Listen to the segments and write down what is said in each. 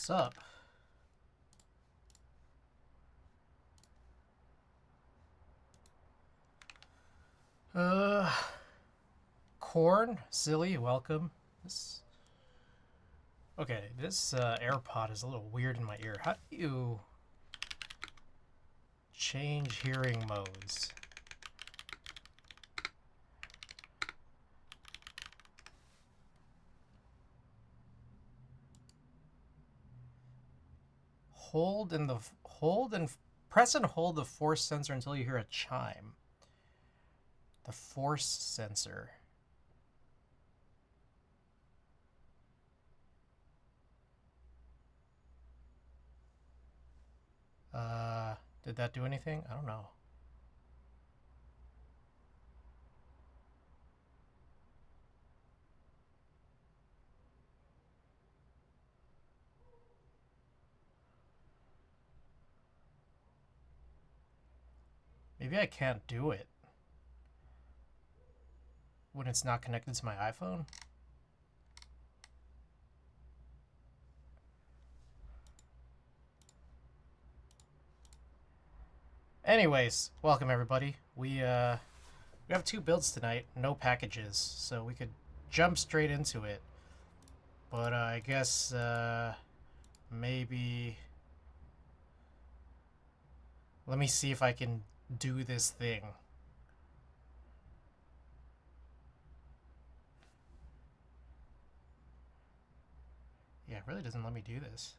What's up? Corn, silly, welcome. Okay, this AirPod is a little weird in my ear. How do you change hearing modes? Press and hold the force sensor until you hear a chime. The force sensor. Did that do anything? I don't know. Maybe I can't do it when it's not connected to my iPhone. Anyways, welcome everybody. We have two builds tonight, no packages, so we could jump straight into it. But I guess maybe let me see if I can do this thing. Yeah, it really doesn't let me do this.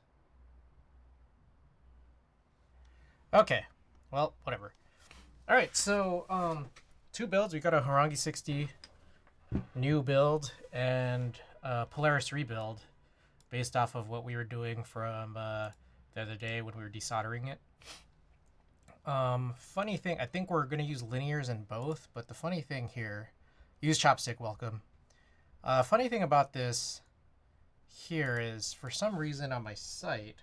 Okay, well, whatever. All right, so two builds. We got a horangi60 new build and a polaris rebuild based off of what we were doing from the other day when we were desoldering it. Funny thing, I think we're going to use linears in both, but the funny thing here, use chopstick, welcome. Funny thing about this here is, for some reason on my site,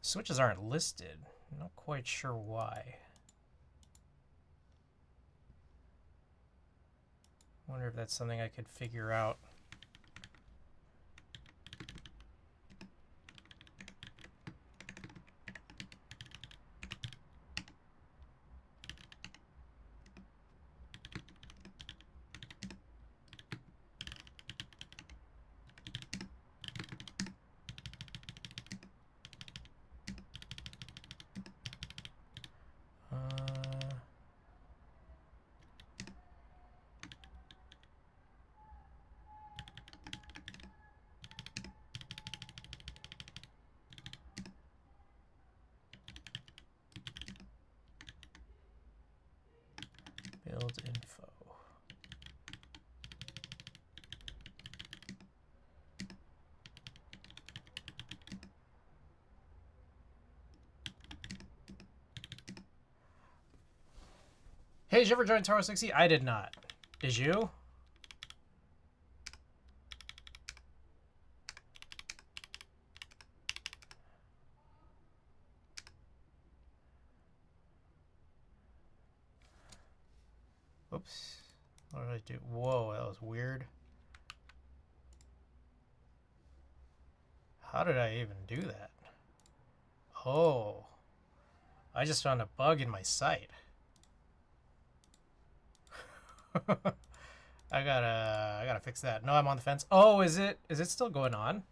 switches aren't listed. I'm not quite sure why. Wonder if that's something I could figure out. Build info. Hey, did you ever join horangi60? I did not. Did you? Oops. What did I do? Whoa, that was weird. How did I even do that? Oh. I just found a bug in my site. I gotta fix that. No, I'm on the fence. Oh, is it still going on?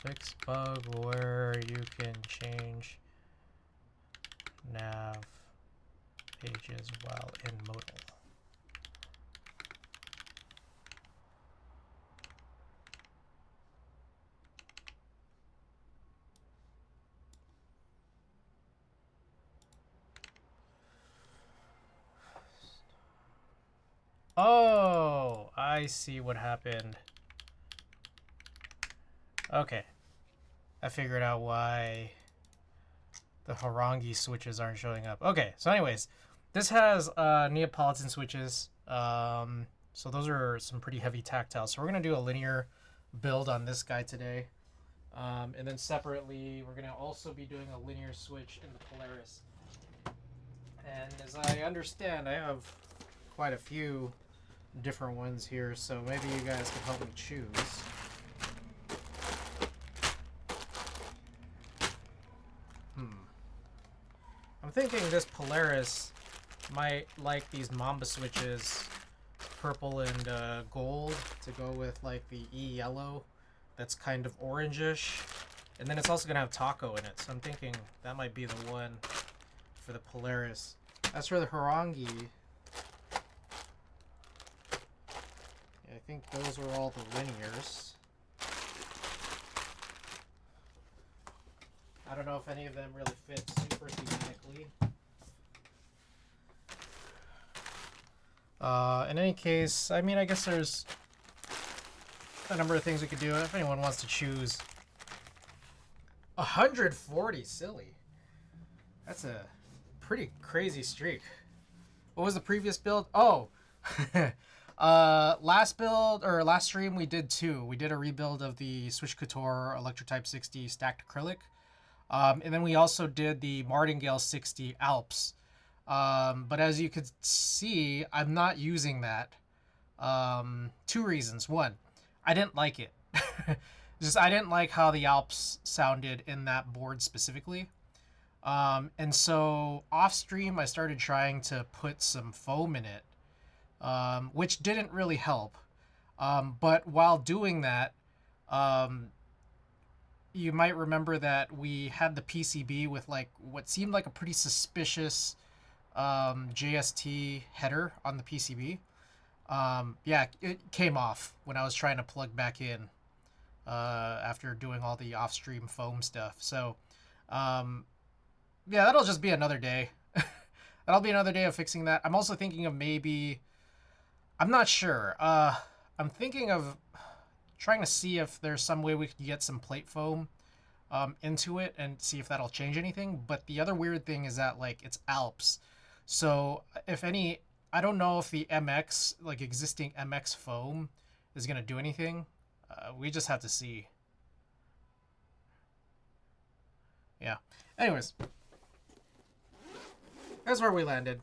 Fix bug where you can change nav pages while in modal. Oh, I see what happened. Okay. I figured out why the horangi switches aren't showing up. Okay, so anyways, this has Neapolitan switches. So those are some pretty heavy tactile. So we're going to do a linear build on this guy today. And then separately, we're going to also be doing a linear switch in the Polaris. And as I understand, I have quite a few different ones here, so maybe you guys can help me choose. I'm thinking this Polaris might like these Mamba switches, purple and gold, to go with like the E-yellow that's kind of orangish. And then it's also going to have taco in it, so I'm thinking that might be the one for the Polaris. As for the horangi, yeah, I think those are all the linears. I don't know if any of them really fit super thematically. In any case, I mean, I guess there's a number of things we could do if anyone wants to choose. 140, silly. That's a pretty crazy streak. What was the previous build? Oh, last build or last stream we did two. We did a rebuild of the Switch Couture Electrotype 60 stacked acrylic. And then we also did the Martingale 60 Alps. But as you could see, I'm not using that. Two reasons. One, I didn't like it. Just I didn't like how the Alps sounded in that board specifically. And so off stream, I started trying to put some foam in it, which didn't really help. But while doing that, you might remember that we had the PCB with like what seemed like a pretty suspicious JST header on the PCB. Yeah, it came off when I was trying to plug back in after doing all the off-stream foam stuff. So, yeah, that'll just be another day. That'll be another day of fixing that. I'm also thinking of maybe... I'm not sure. I'm thinking of trying to see if there's some way we could get some plate foam into it and see if that'll change anything. But the other weird thing is that, like, it's Alps. So if any... I don't know if the MX, like existing MX foam, is going to do anything. We just have to see. Yeah. Anyways. That's where we landed.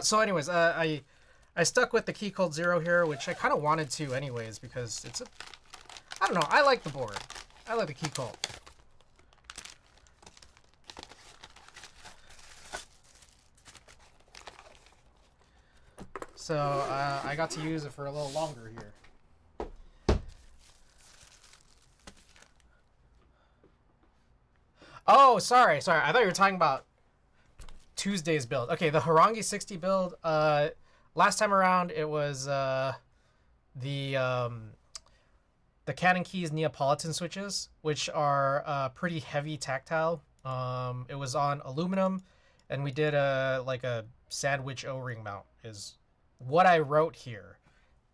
So anyways, I stuck with the Key Code 0 here, which I kind of wanted to anyways, because it's a... I don't know, I like the board. I like the Key Code. So I got to use it for a little longer here. Oh, sorry. I thought you were talking about Tuesday's build. Okay, the horangi60 build. Last time around, it was the Canon Keys Neapolitan switches, which are pretty heavy tactile. It was on aluminum, and we did like a sandwich O-ring mount. Is what I wrote here.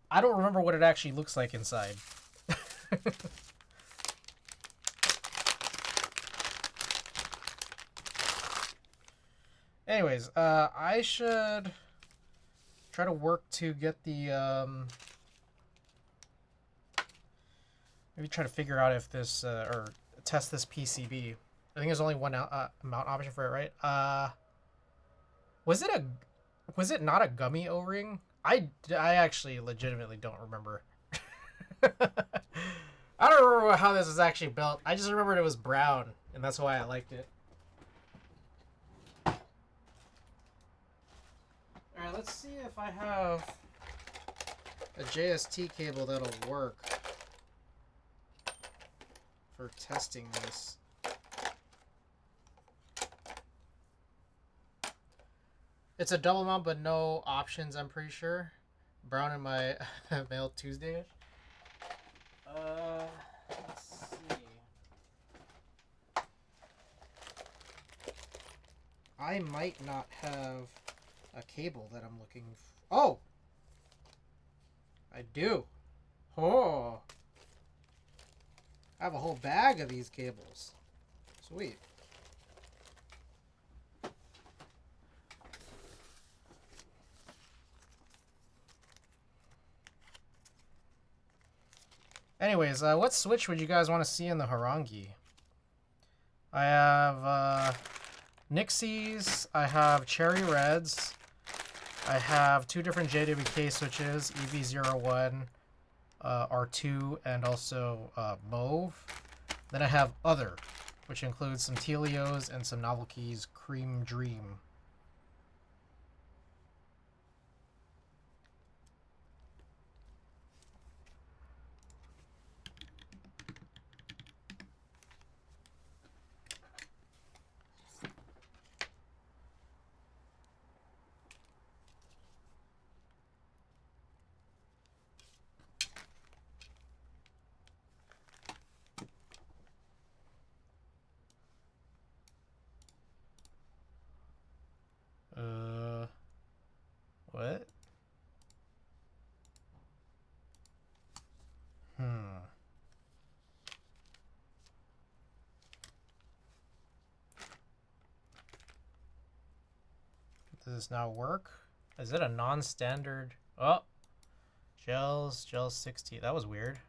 I don't remember what it actually looks like inside. Anyways, I should try to work to get the maybe try to figure out if this or test this PCB. I think there's only one mount option for it, right? Was it not a gummy O-ring? I actually legitimately don't remember. I don't remember how this was actually built. I just remembered it was brown, and that's why I liked it. Alright, let's see if I have a JST cable that'll work for testing this. It's a double mount, but no options, I'm pretty sure. Brown in my Mail Tuesday-ish. Let's see. I might not have a cable that I'm looking for. Oh! I do. Oh! I have a whole bag of these cables. Sweet. Anyways, what switch would you guys want to see in the horangi? I have Nixies, I have cherry reds. I have 2 different JWK switches, EV01, R2, and also mauve. Then I have other, which includes some Telios and some Novel Keys Cream Dream. What? Does this not work? Is it a non-standard? Oh, gels 60. That was weird.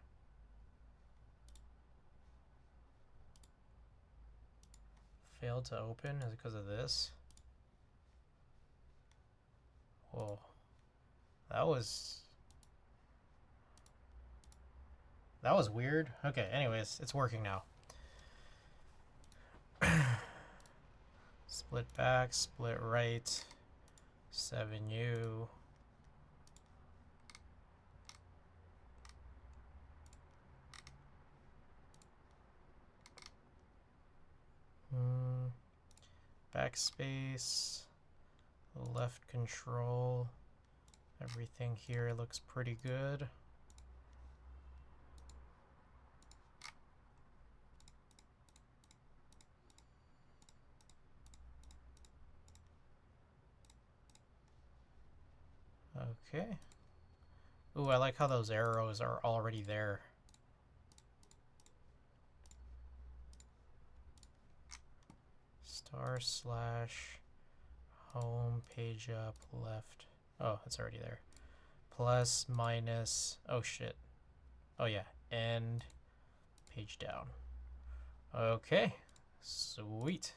Failed to open. Is it because of this? Whoa. That was weird. Okay, anyways, it's working now. Split back, split right, 7U. Backspace, left control. Everything here looks pretty good. Okay. Ooh, I like how those arrows are already there. /home page up left. Oh, it's already there. Plus, minus, oh shit. Oh yeah, end page down. Okay, sweet.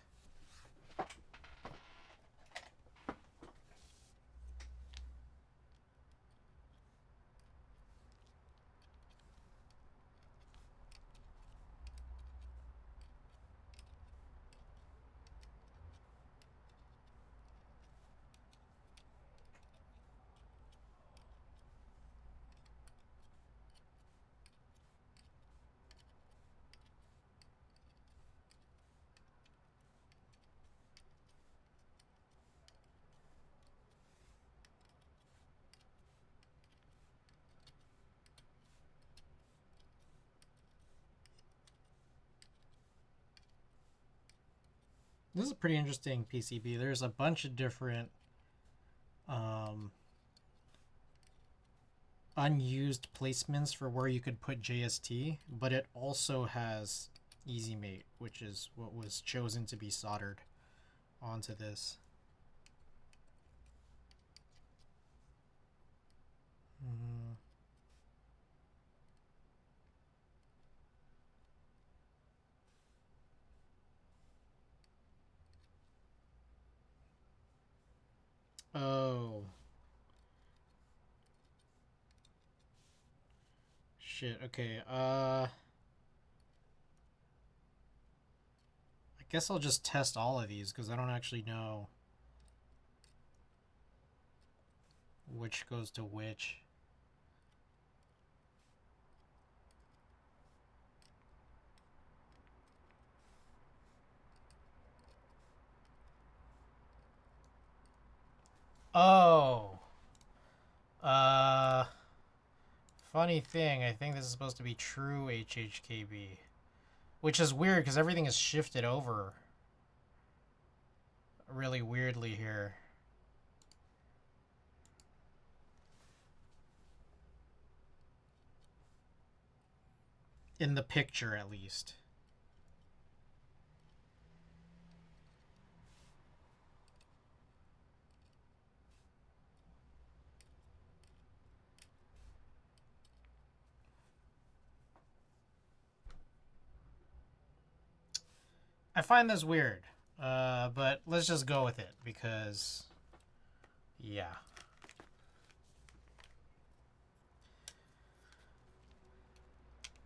This is a pretty interesting PCB. There's a bunch of different unused placements for where you could put JST, but it also has Easy Mate, which is what was chosen to be soldered onto this. Oh. Shit, okay, I guess I'll just test all of these, because I don't actually know which goes to which. Oh. Funny thing, I think this is supposed to be true HHKB. Which is weird, because everything is shifted over really weirdly here. In the picture, at least. I find this weird, but let's just go with it because, yeah.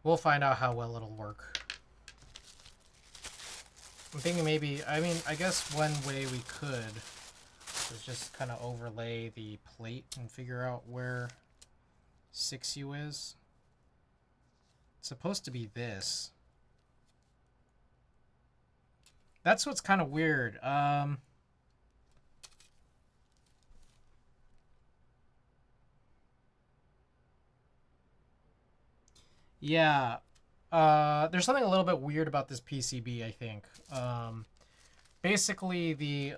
We'll find out how well it'll work. I'm thinking maybe, I mean, I guess one way we could is just kind of overlay the plate and figure out where 6U is. It's supposed to be this. That's what's kind of weird. Yeah. There's something a little bit weird about this PCB, I think. Basically, the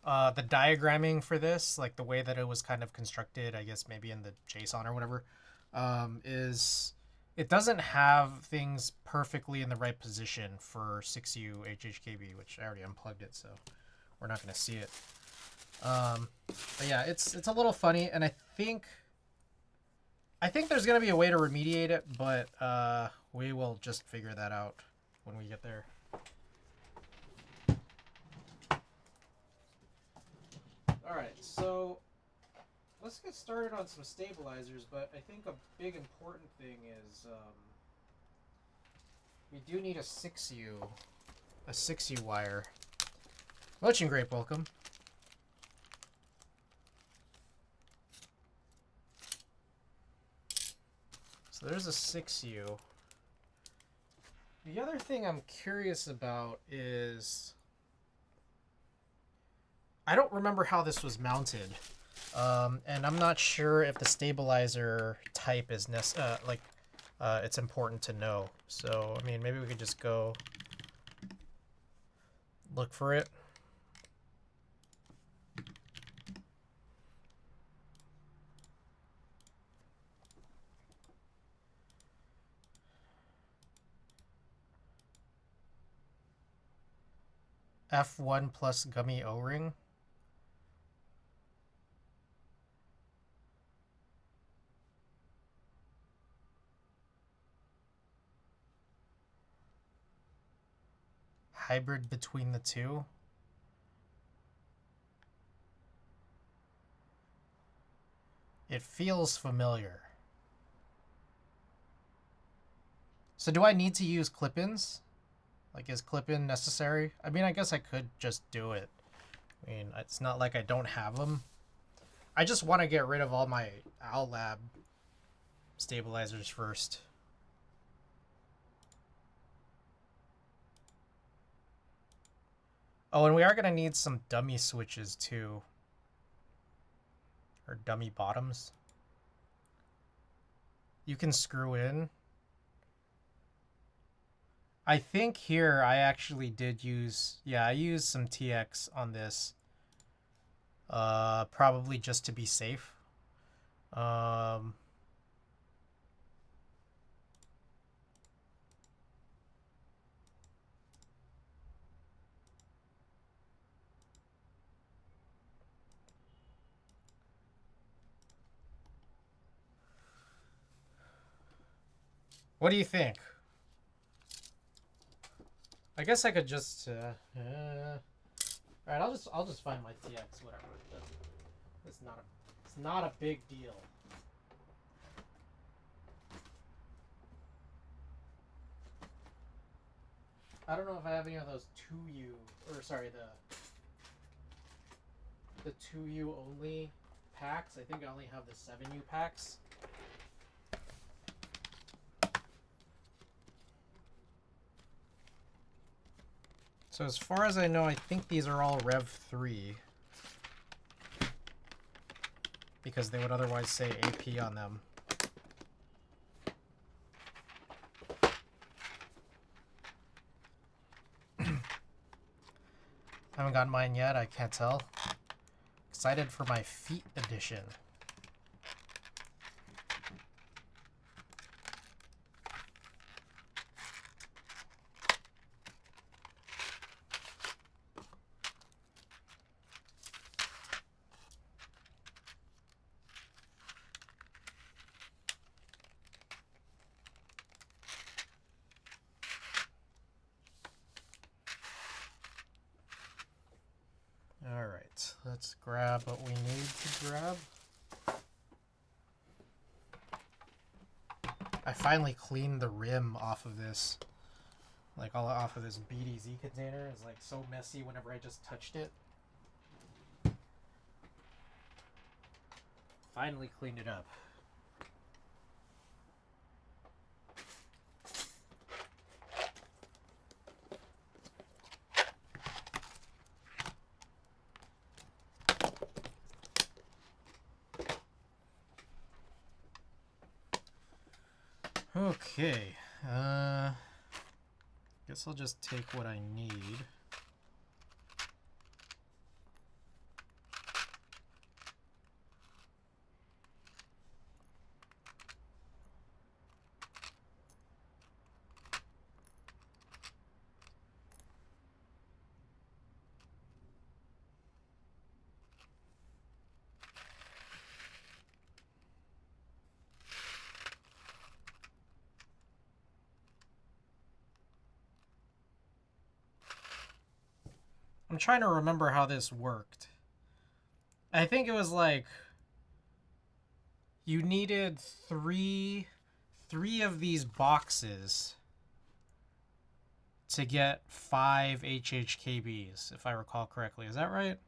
diagramming for this, like the way that it was kind of constructed, I guess maybe in the JSON or whatever, is it doesn't have things perfectly in the right position for 6U HHKB, which I already unplugged it, so we're not going to see it. But yeah, it's a little funny, and I think there's going to be a way to remediate it, but we will just figure that out when we get there. Alright, so let's get started on some stabilizers, but I think a big important thing is we do need a 6U wire. Motion Grape, welcome. So there's a 6U. The other thing I'm curious about is I don't remember how this was mounted, and I'm not sure if the stabilizer type is it's important to know. So I mean, maybe we could just go look for it. F1 plus gummy O-ring. Hybrid between the two. It feels familiar. So do I need to use clip-ins? Like, is clip-in necessary? I mean, I guess I could just do it. I mean, it's not like I don't have them. I just want to get rid of all my Owl Lab stabilizers first. Oh, and we are going to need some dummy switches too. Or dummy bottoms. You can screw in. I think here I actually did use, yeah, I used some TX on this. Probably just to be safe. What do you think? I guess I could just. All right, I'll just find my TX. Whatever. It's not a big deal. I don't know if I have any of those 2U or sorry the 2U only packs. I think I only have the 7U packs. So as far as I know, I think these are all Rev 3. Because they would otherwise say AP on them. Haven't gotten mine yet, I can't tell. Excited for my feet edition. Alright, let's grab what we need to grab. I finally cleaned the rim off of this. Like all off of this BDZ container. It's like so messy whenever I just touched it. Finally cleaned it up. Okay, guess I'll just take what I need. I'm trying to remember how this worked. I think it was like you needed three of these boxes to get 5 HHKBs, if I recall correctly. Is that right?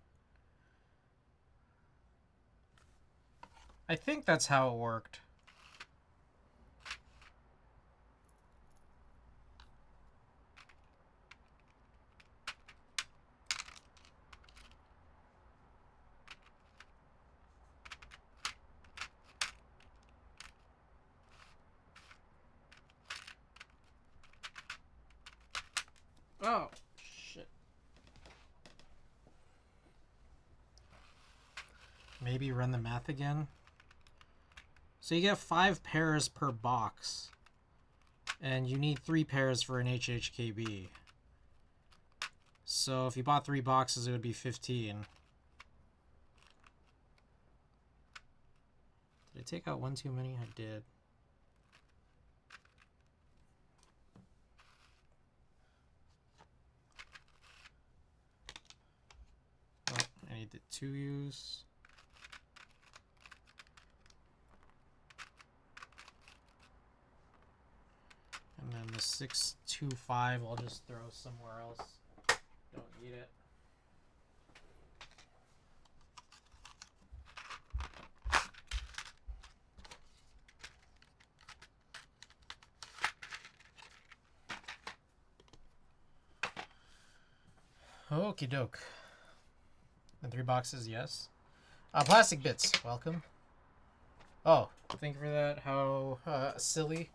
I think that's how it worked. Oh, shit. Maybe run the math again. So you get 5 pairs per box. And you need 3 pairs for an HHKB. So if you bought 3 boxes, it would be 15. Did I take out one too many? I did. Oh, I need the 2 U's. And then the 625 I'll just throw somewhere else. Don't need it. Okie doke. And 3 boxes, yes. Plastic bits, welcome. Oh, thank you for that. How silly.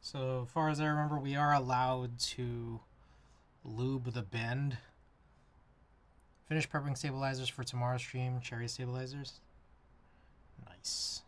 So far as I remember, we are allowed to lube the bend. Finish prepping stabilizers for tomorrow's stream. Cherry stabilizers. Nice.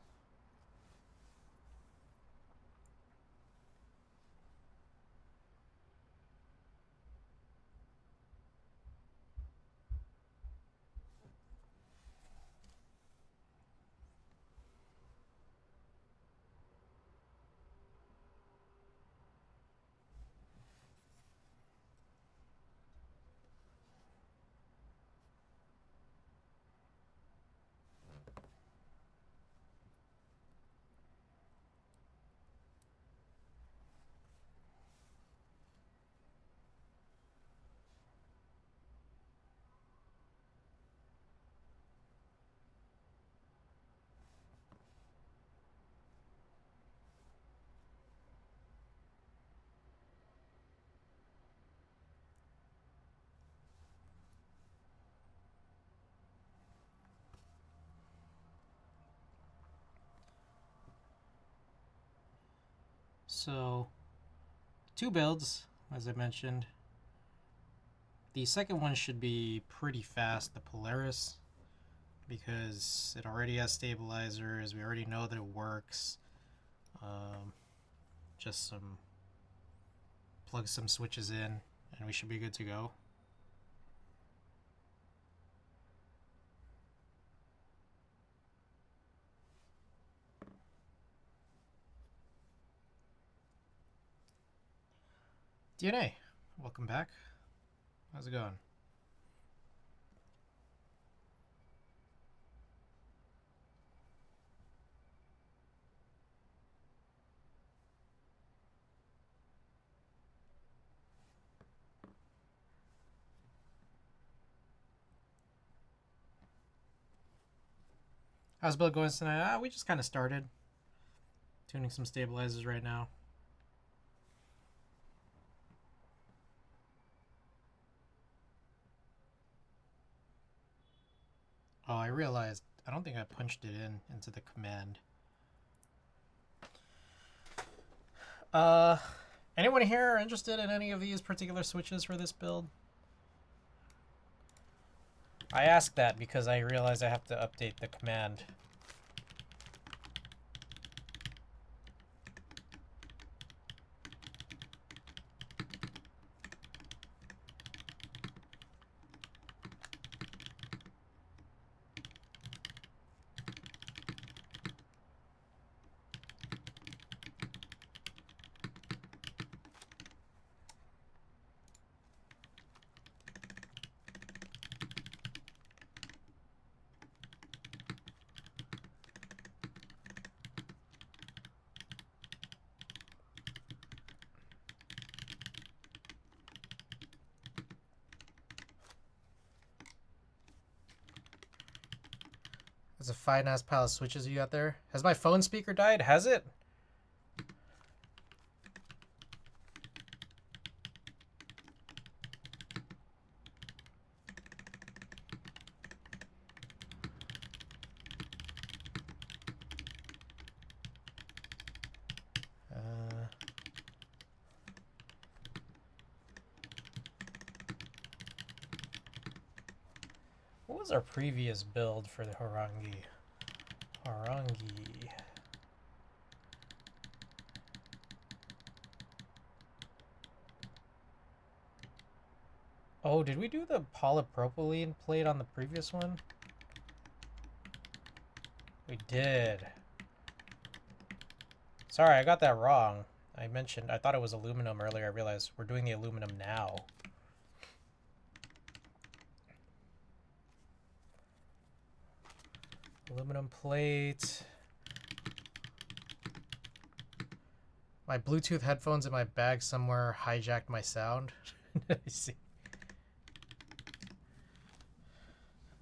So 2 builds, as I mentioned. The second one should be pretty fast, the Polaris, because it already has stabilizers. We already know that it works. Just plug some switches in and we should be good to go. DNA, welcome back. How's it going? How's build going tonight? We just kind of started tuning some stabilizers right now. Oh, I realized I don't think I punched it into the command. Anyone here interested in any of these particular switches for this build? I ask that because I realize I have to update the command. There's a fine ass pile of switches you got there. Has my phone speaker died? Has it? What was our previous build for the horangi? Horangi. Oh, did we do the polypropylene plate on the previous one? We did. Sorry, I got that wrong. I thought it was aluminum earlier. I realized we're doing the aluminum now. Aluminum plate. My Bluetooth headphones in my bag somewhere hijacked my sound. I see.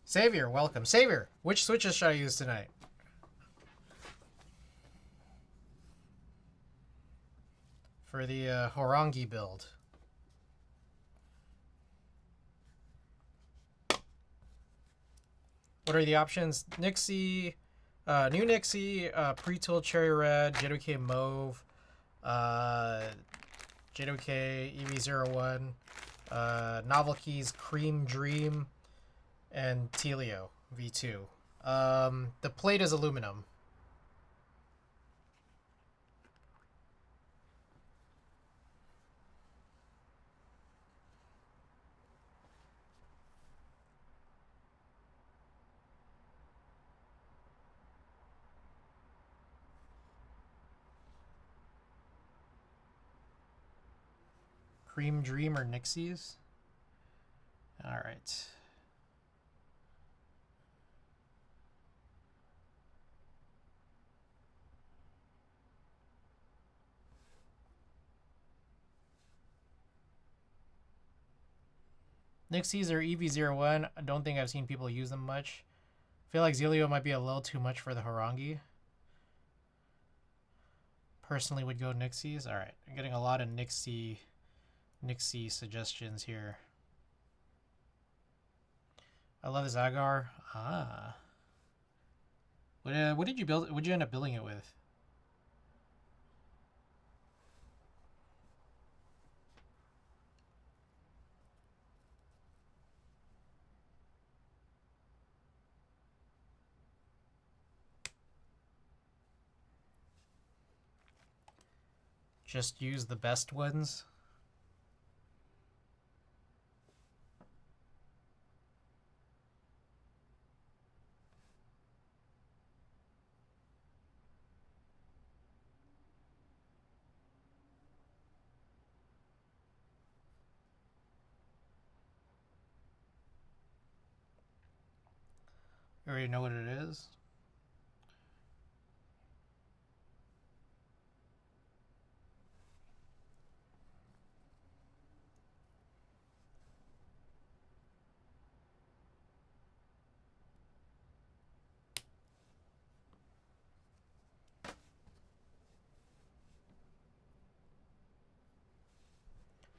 Savior, welcome. Savior, which switches should I use tonight? For the horangi build. What are the options? Nixie, new Nixie, pre-tooled cherry red, JWK mauve, JWK EV01, Novel Keys Cream Dream, and Telio V2. The plate is aluminum. Cream Dream or Nixies? All right. Nixies or EV01, I don't think I've seen people use them much. I feel like Zelio might be a little too much for the horangi. Personally would go Nixies. All right, I'm getting a lot of Nixie suggestions here. I love this agar. Ah. What did you build? What did you end up building it with? Just use the best ones. You already know what it is.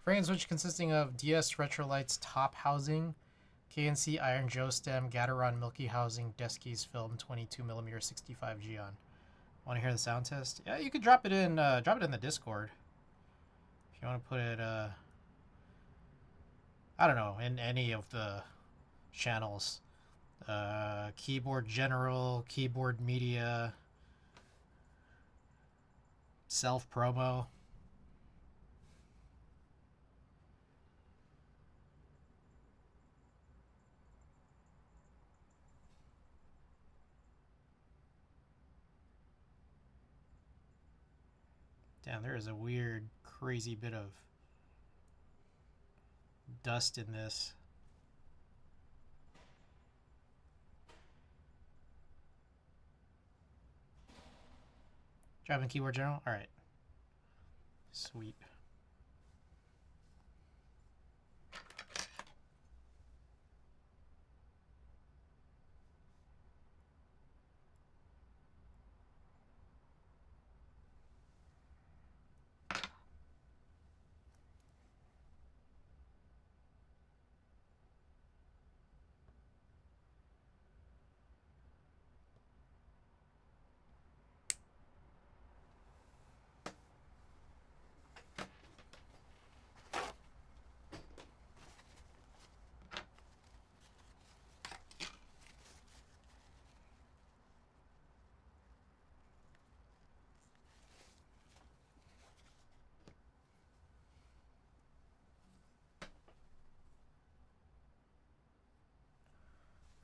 Frame switch consisting of DS Retrolights top housing, KNC Iron Joe stem, Gateron Milky housing, Deskey's film 22mm 65 Geon. Want to hear the sound test? Yeah, you could drop it in the Discord. If you want to put it, I don't know, in any of the channels. Keyboard General, Keyboard Media, Self Promo. Damn, there is a weird, crazy bit of dust in this. Driving Keyboard General? Alright. Sweet.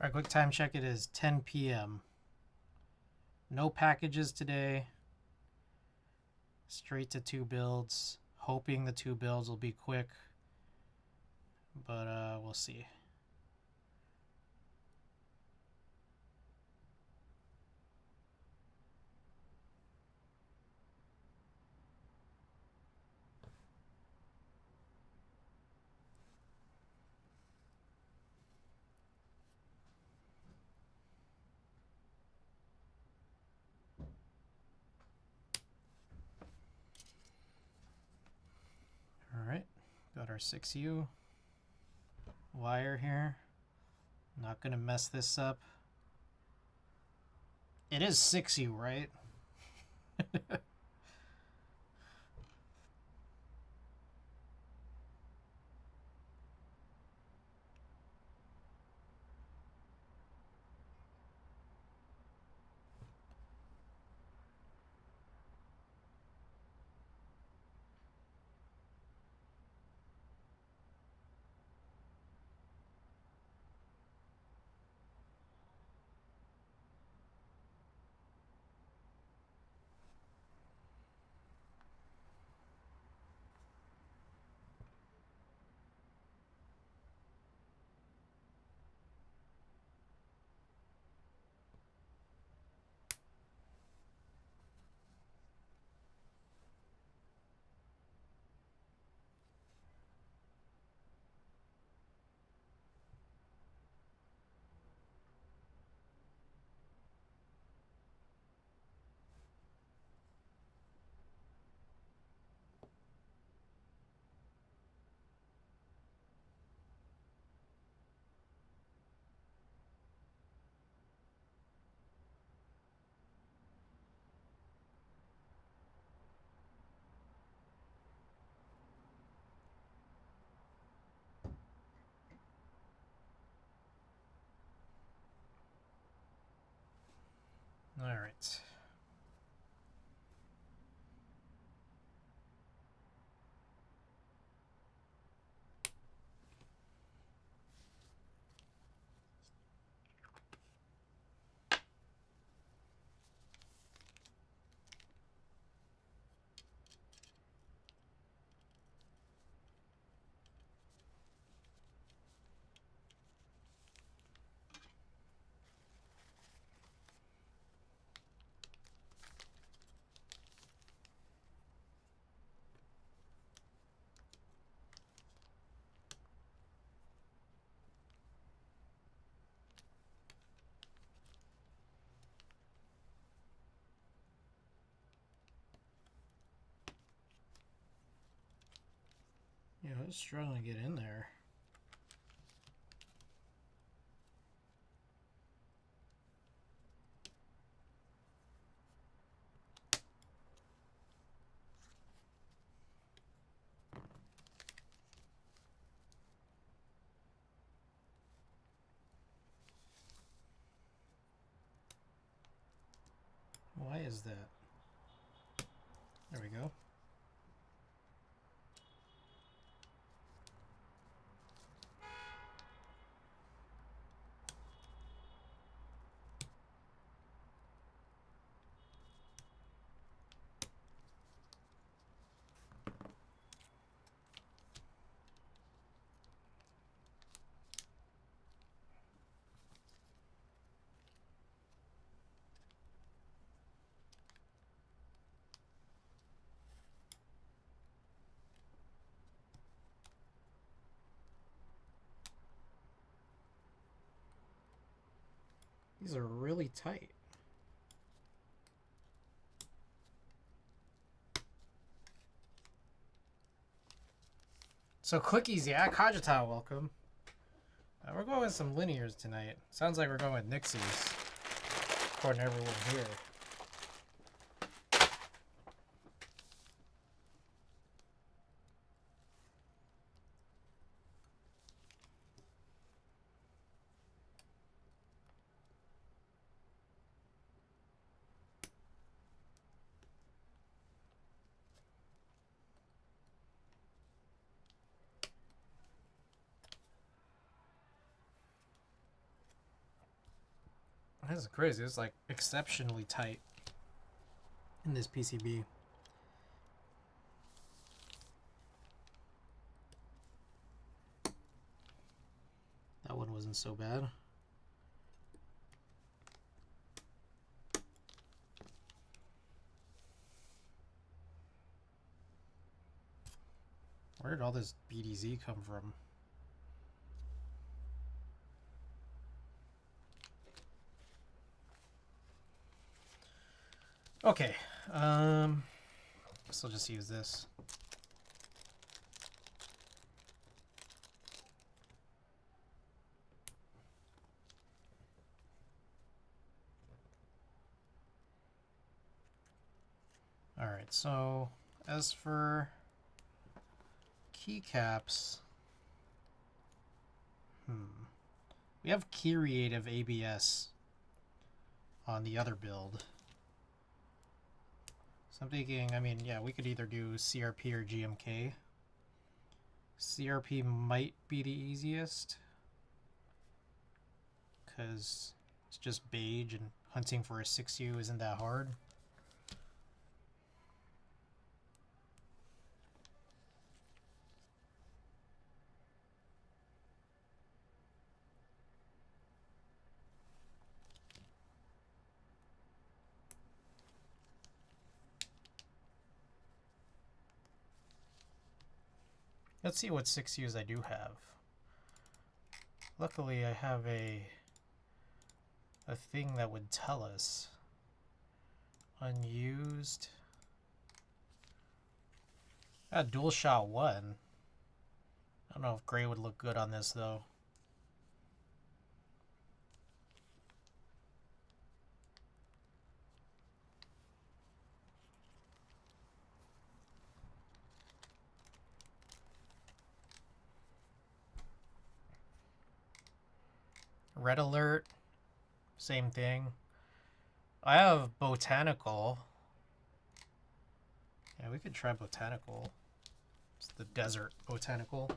Alright, quick time check. It is 10 p.m. No packages today. Straight to 2 builds. Hoping the 2 builds will be quick. But we'll see. Alright, got our 6U wire here. Not gonna mess this up. It is 6U, right? Alright. Yeah, I was struggling to get in there. Why is that? There we go. These are really tight. So Clickies, yeah, Kajita, welcome. We're going with some linears tonight. Sounds like we're going with Nixies, according to everyone here. This is crazy. It's like exceptionally tight in this PCB. That one wasn't so bad. Where did all this BDZ come from? Okay, guess I'll just use this. All right, so as for keycaps, we have Creative ABS on the other build. So I'm thinking, I mean, yeah, we could either do CRP or GMK. CRP might be the easiest, because it's just beige and hunting for a 6U isn't that hard. Let's see what 6Us I do have. Luckily, I have a thing that would tell us unused. Dual shot 1. I don't know if gray would look good on this though. Red alert, same thing. I have botanical. Yeah, we could try botanical. It's the desert botanical.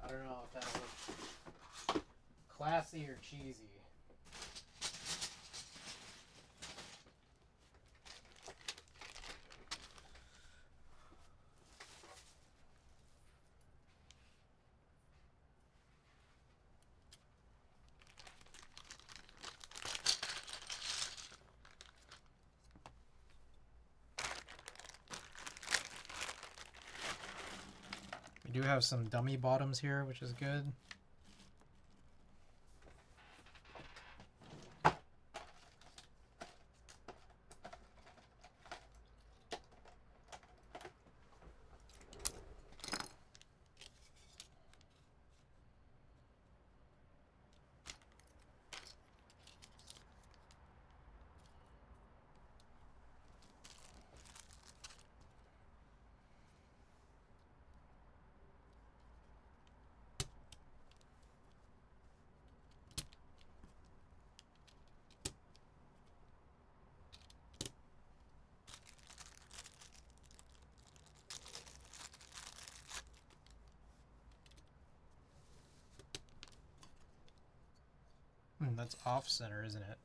I don't know if that'll look classy or cheesy. We do have some dummy bottoms here, which is good. That's off center, isn't it?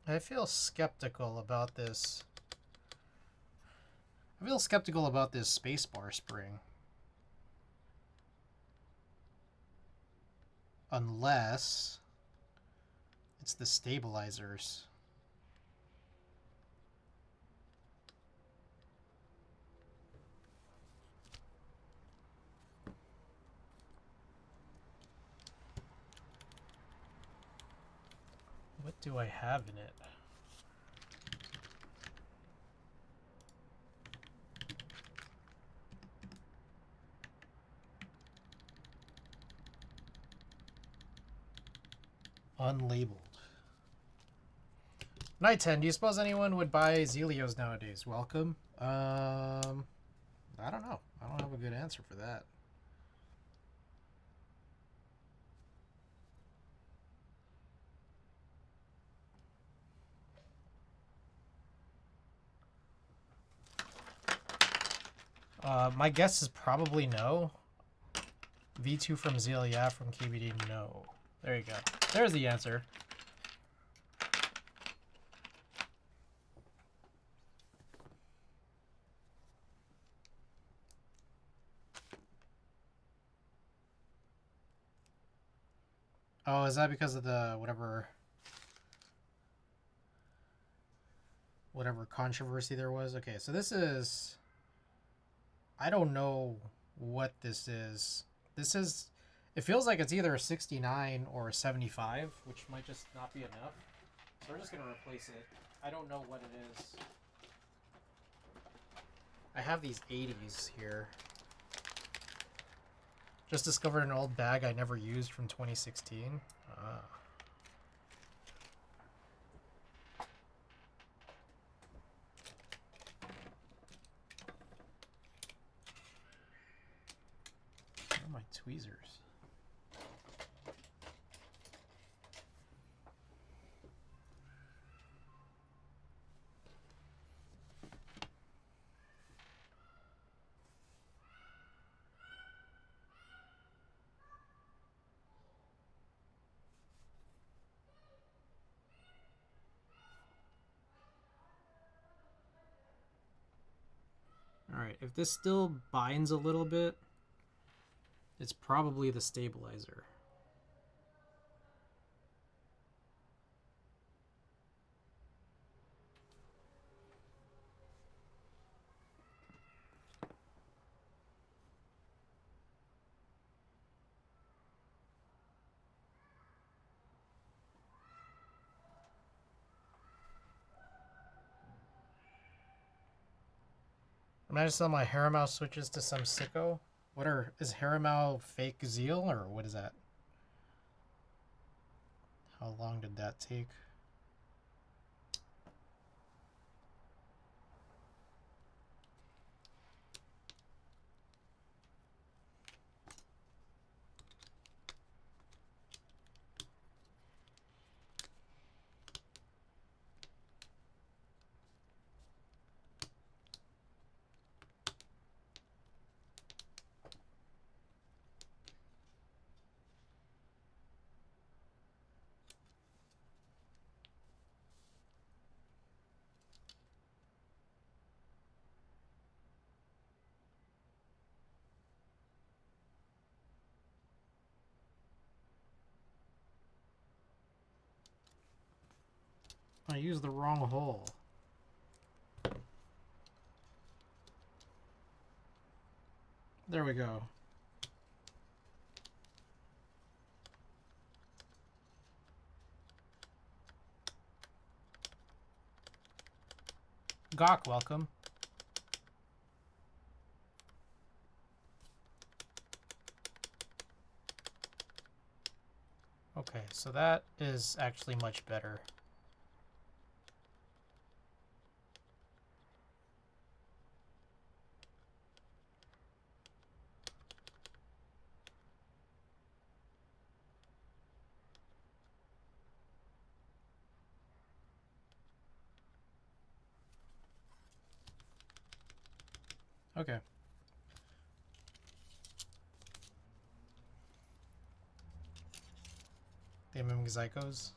I feel skeptical about this. I feel skeptical about this spacebar spring. Unless it's the stabilizers. What do I have in it? Unlabeled. Night 10, do you suppose anyone would buy Zelios nowadays? Welcome. I don't know. I don't have a good answer for that. My guess is probably no. V2 from Zeal, yeah. From KBD, no. There you go. There's the answer. Oh, is that because of the whatever controversy there was? Okay, so this is... I don't know what this is. This is... It feels like it's either a 69 or a 75, which might just not be enough. So we're just going to replace it. I don't know what it is. I have these 80s here. Just discovered an old bag I never used from 2016. Ah. Where are my tweezers? Alright, if this still binds a little bit, it's probably the stabilizer. Am I just sell my Haramau switches to some sicko? Is Haramau fake Zeal, or what is that? How long did that take? I used the wrong hole. There we go. Gawk, welcome. Okay, so that is actually much better. Okay. They mimic Zycos.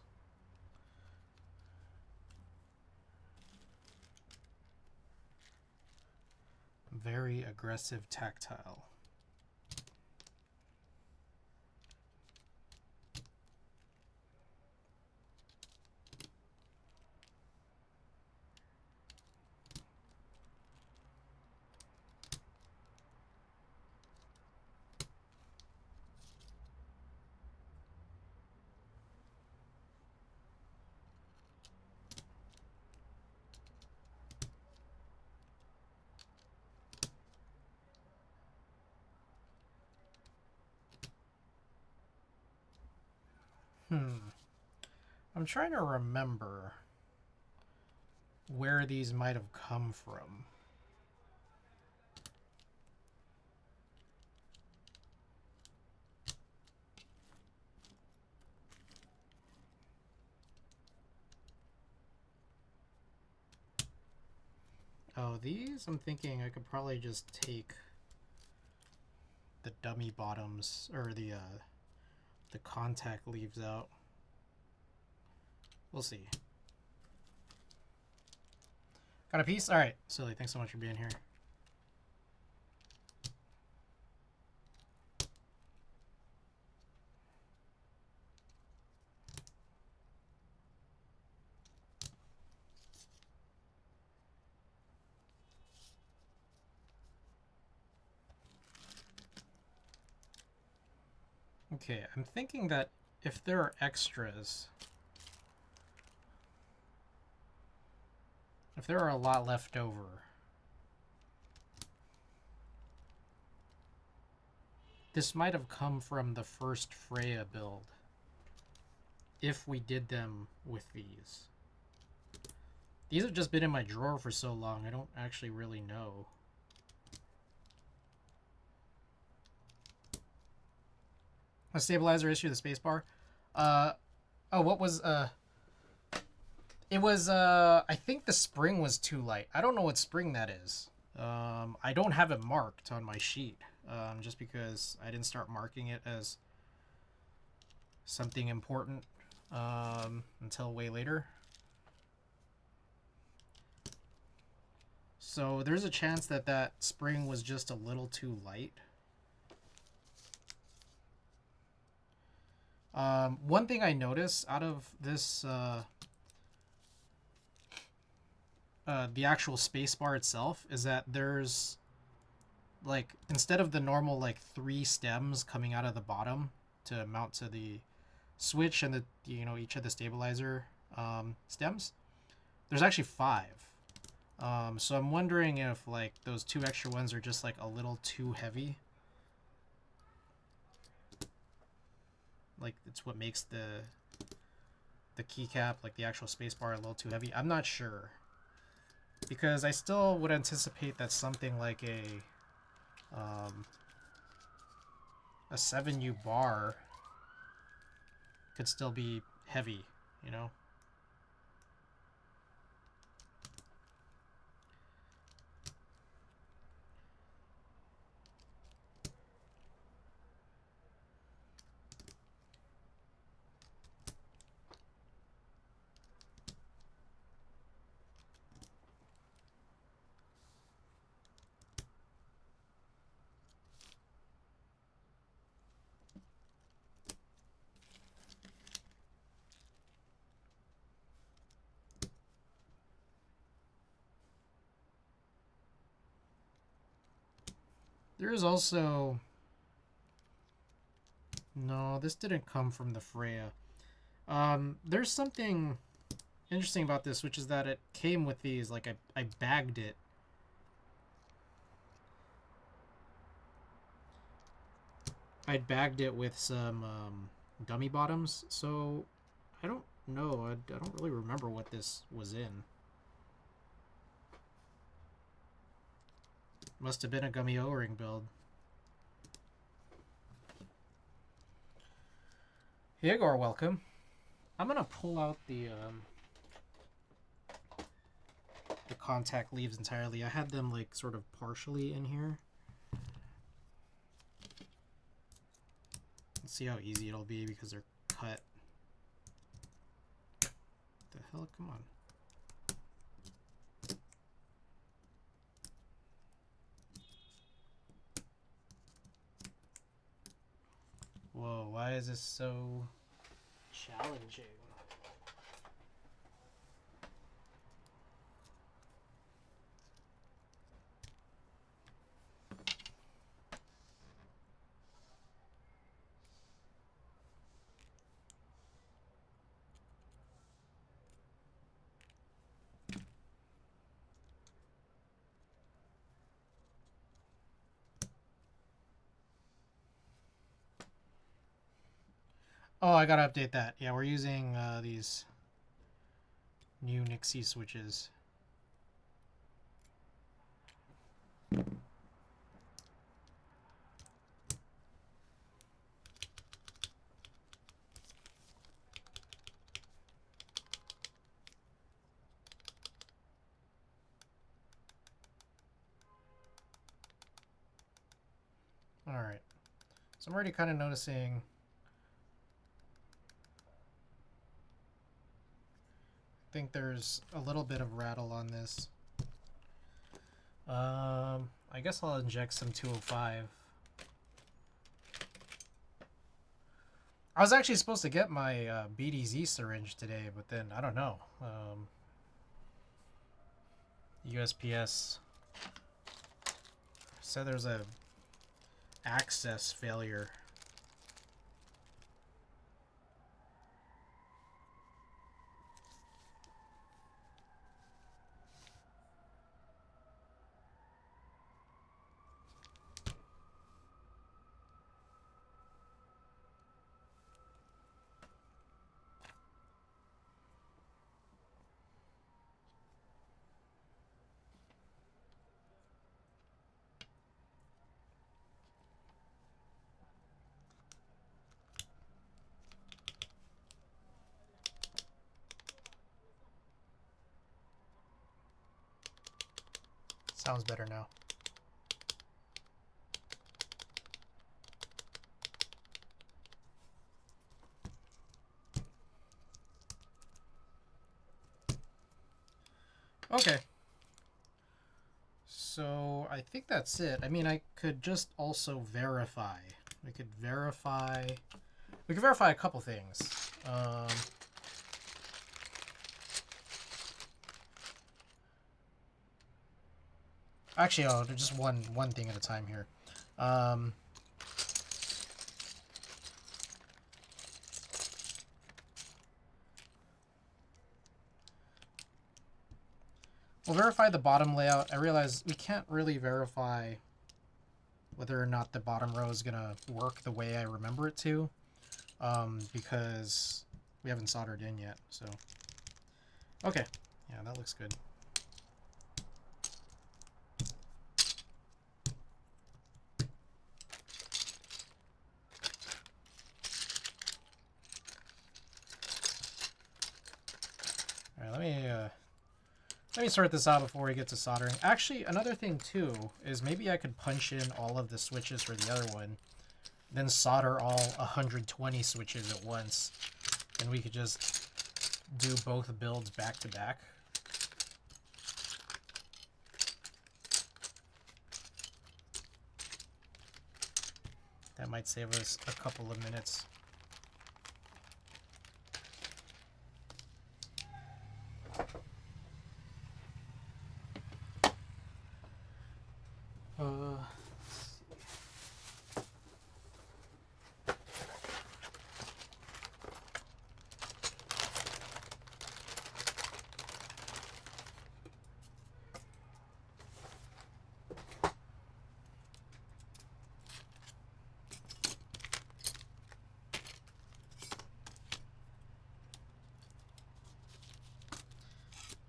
Very aggressive tactile. I'm trying to remember where these might have come from. Oh, these? I'm thinking I could probably just take the dummy bottoms, or the contact leaves out. We'll see. Got a piece? Alright, Silly, thanks so much for being here. Okay, I'm thinking that if there are extras, if there are a lot left over, this might have come from the first Freya build, if we did them with these. These have just been in my drawer for so long, I don't actually really know. A stabilizer issue, the spacebar. Oh, what was, it was, I think the spring was too light. I don't know what spring that is. I don't have it marked on my sheet, just because I didn't start marking it as something important, until way later. So there's a chance that that spring was just a little too light. One thing I noticed out of this, the actual spacebar itself, is that there's, like, instead of the normal, like, 3 stems coming out of the bottom to mount to the switch and the, you know, each of the stabilizer stems, there's actually 5. So I'm wondering if, like, those 2 extra ones are just, like, a little too heavy. Like, it's what makes the keycap, like the actual spacebar, a little too heavy. I'm not sure, because I still would anticipate that something like a 7U bar could still be heavy, you know? There is also... No, this didn't come from the Freya. There's something interesting about this, which is that it came with these, like, I bagged it. I'd bagged it with some dummy bottoms, so I don't know. I don't really remember what this was in. Must have been a gummy O-ring build. Igor, welcome. I'm gonna pull out the contact leaves entirely. I had them like sort of partially in here. Let's see how easy it'll be because they're cut. The hell? Come on. Whoa, why is this so challenging? Oh, I gotta update that. Yeah, we're using these new Nixie switches. Alright. So I'm already kind of noticing... I think there's a little bit of rattle on this. I guess I'll inject some 205. I was actually supposed to get my BDZ syringe today, but then, I don't know. USPS said there's a access failure. Sounds better now. Okay. So I think that's it. I mean, I could just also verify. We could verify a couple things. Actually, oh, just one thing at a time here. We'll verify the bottom layout. I realize we can't really verify whether or not the bottom row is going to work the way I remember it to, because we haven't soldered in yet. So, okay. Yeah, that looks good. All right, let me sort this out before we get to soldering. Actually, another thing too is maybe I could punch in all of the switches for the other one, then solder all 120 switches at once, and we could just do both builds back to back. That might save us a couple of minutes.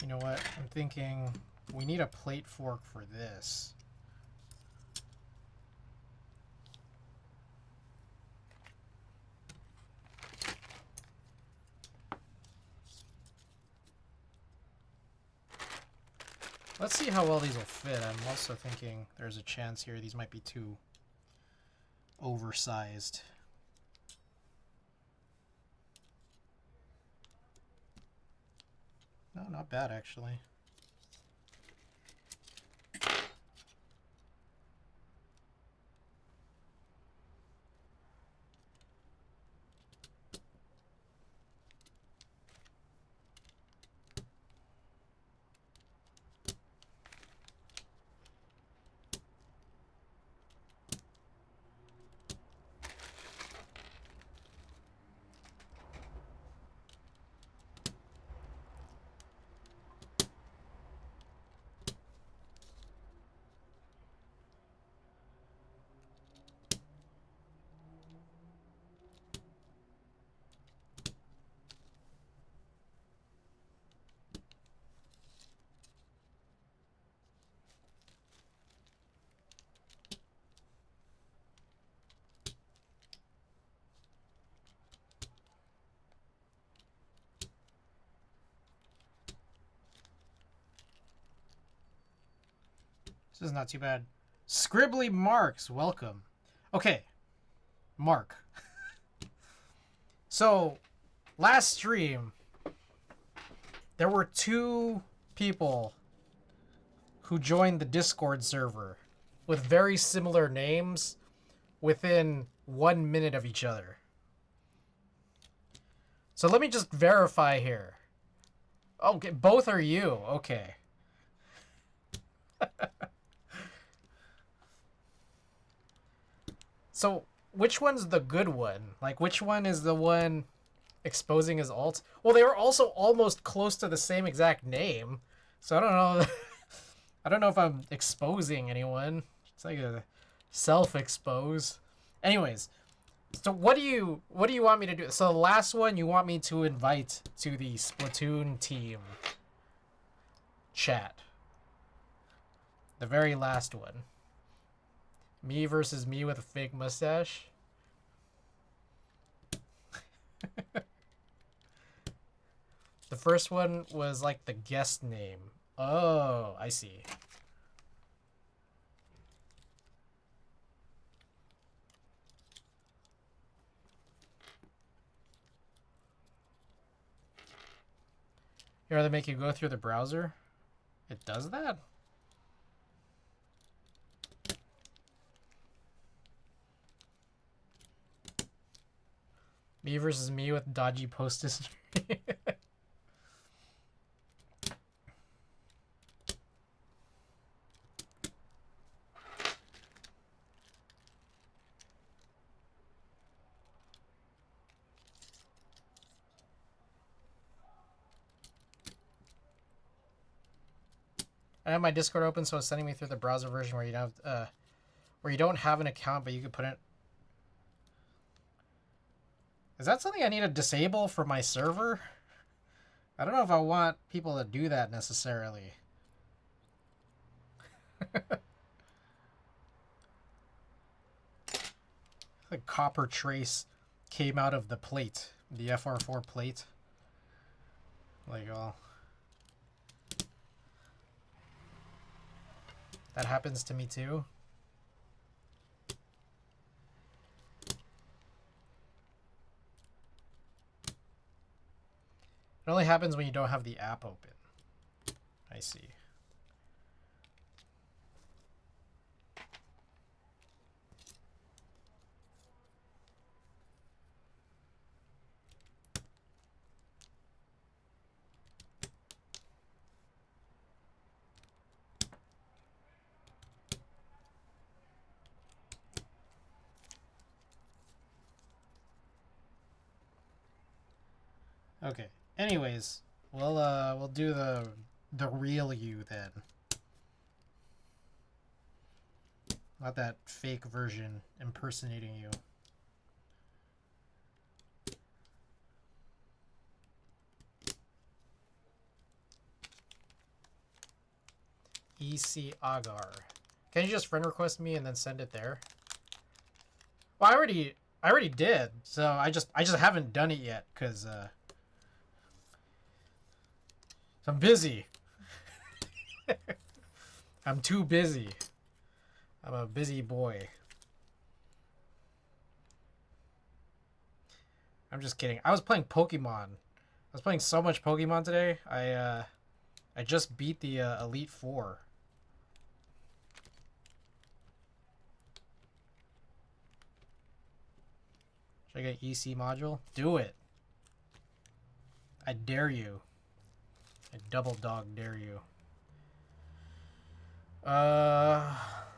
You know what? I'm thinking we need a plate fork for this. Let's see how well these will fit. I'm also thinking there's a chance here these might be too oversized. No, not bad actually. This is not too bad. Scribbly Marks, welcome. Okay, Mark. So, last stream, there were 2 people who joined the Discord server with very similar names within 1 minute of each other. So let me just verify here. Okay, both are you. Okay. So, which one's the good one? Like, which one is the one exposing his alt? Well, they were also almost close to the same exact name. So I don't know. I don't know if I'm exposing anyone. It's like a self-expose. Anyways, so what do you want me to do? So the last one you want me to invite to the Splatoon team chat. The very last one. Me versus me with a fake mustache. The first one was like the guest name. Oh, I see. Here, they make you go through the browser. It does that? Me versus me with dodgy post history. I have my Discord open, so it's sending me through the browser version where you don't have an account, but you can put it. Is that something I need to disable for my server? I don't know if I want people to do that necessarily. The copper trace came out of the plate, the FR4 plate. Like, oh. That happens to me too. It only happens when you don't have the app open. I see. Okay. Anyways, we'll do the real you then. Not that fake version impersonating you. EC Agar. Can you just friend request me and then send it there? Well, I already did. So I just haven't done it yet because I'm busy. I'm too busy. I'm a busy boy. I'm just kidding. I was playing Pokemon. I was playing so much Pokemon today. I just beat the Elite Four. Should I get EC module? Do it. I dare you. I double dog dare you.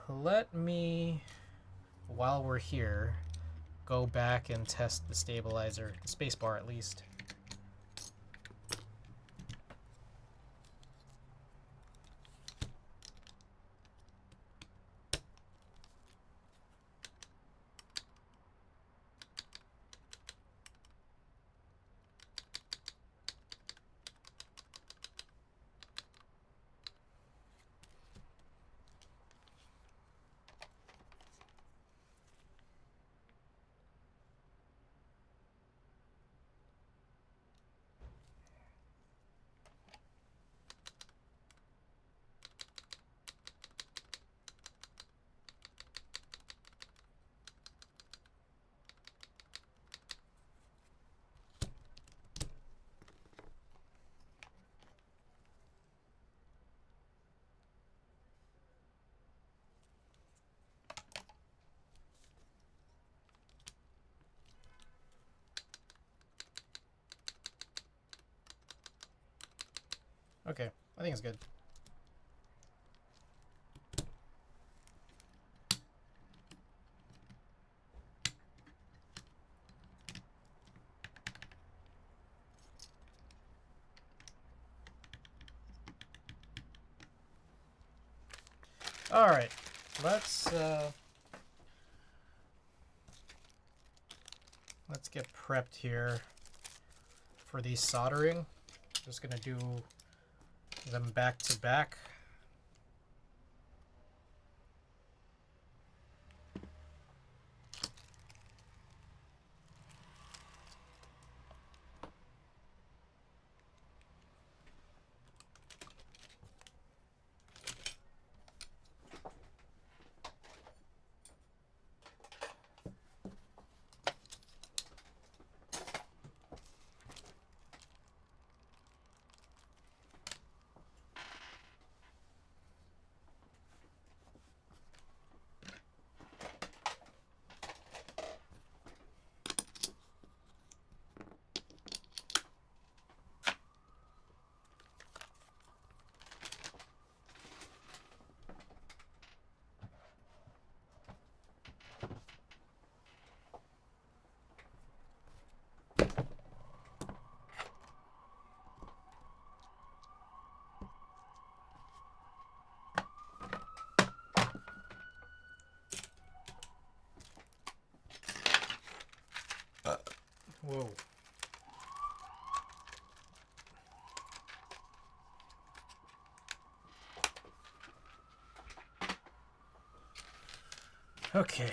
Let me, while we're here, go back and test the stabilizer, the spacebar at least. Okay, I think it's good. All right, let's get prepped here for the soldering. Just gonna do them back to back. Whoa. Okay.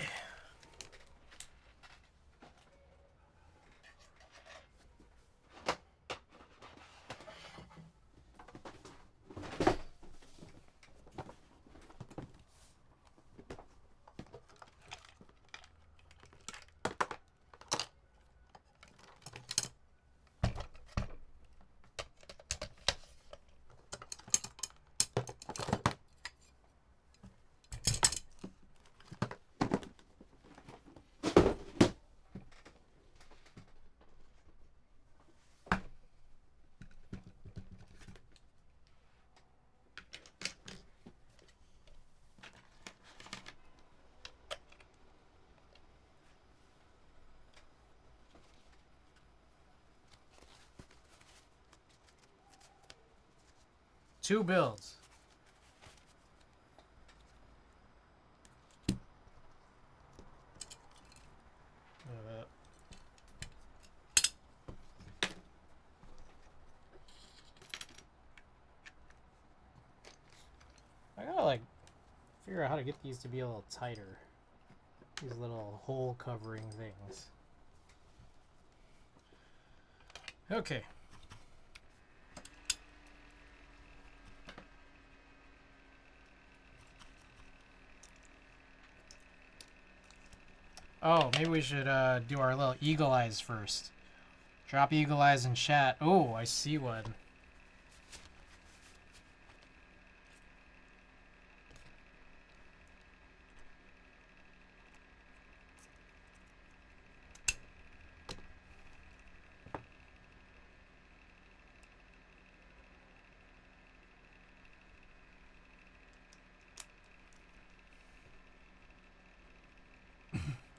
Two builds. I gotta like figure out how to get these to be a little tighter. These little hole covering things. Okay. Oh, maybe we should do our little eagle eyes first. Drop eagle eyes in chat. Oh, I see one.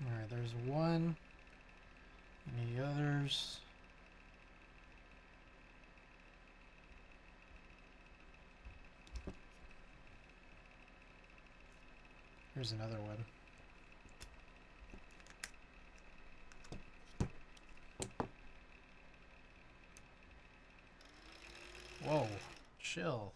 Alright, there's one. Any others? Here's another one. Whoa, chill.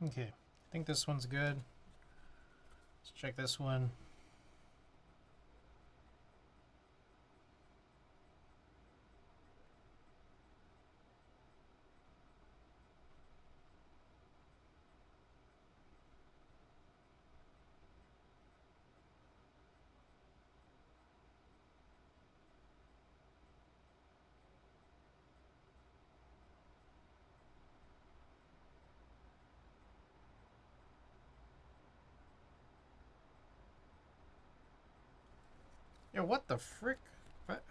Okay, I think this one's good. Let's check this one. Yo, what the frick? What?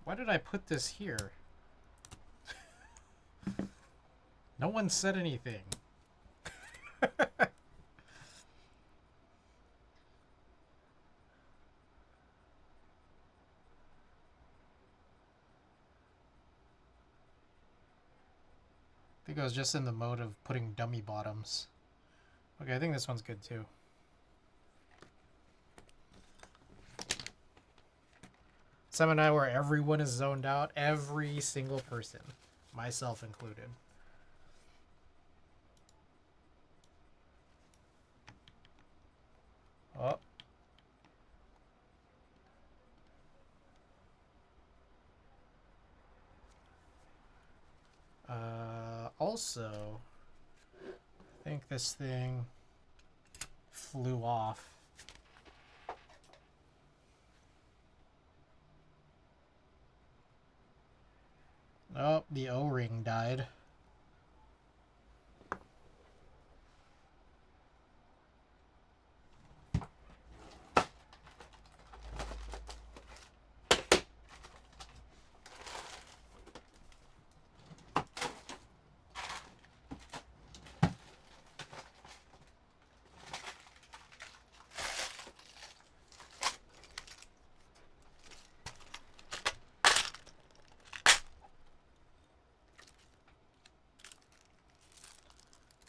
Why did I put this here? No one said anything. I think I was just in the mode of putting dummy bottoms. Okay, I think this one's good too. Sam and I, where everyone is zoned out, every single person, myself included. Oh. Also, I think this thing flew off. Oh, the O-ring died.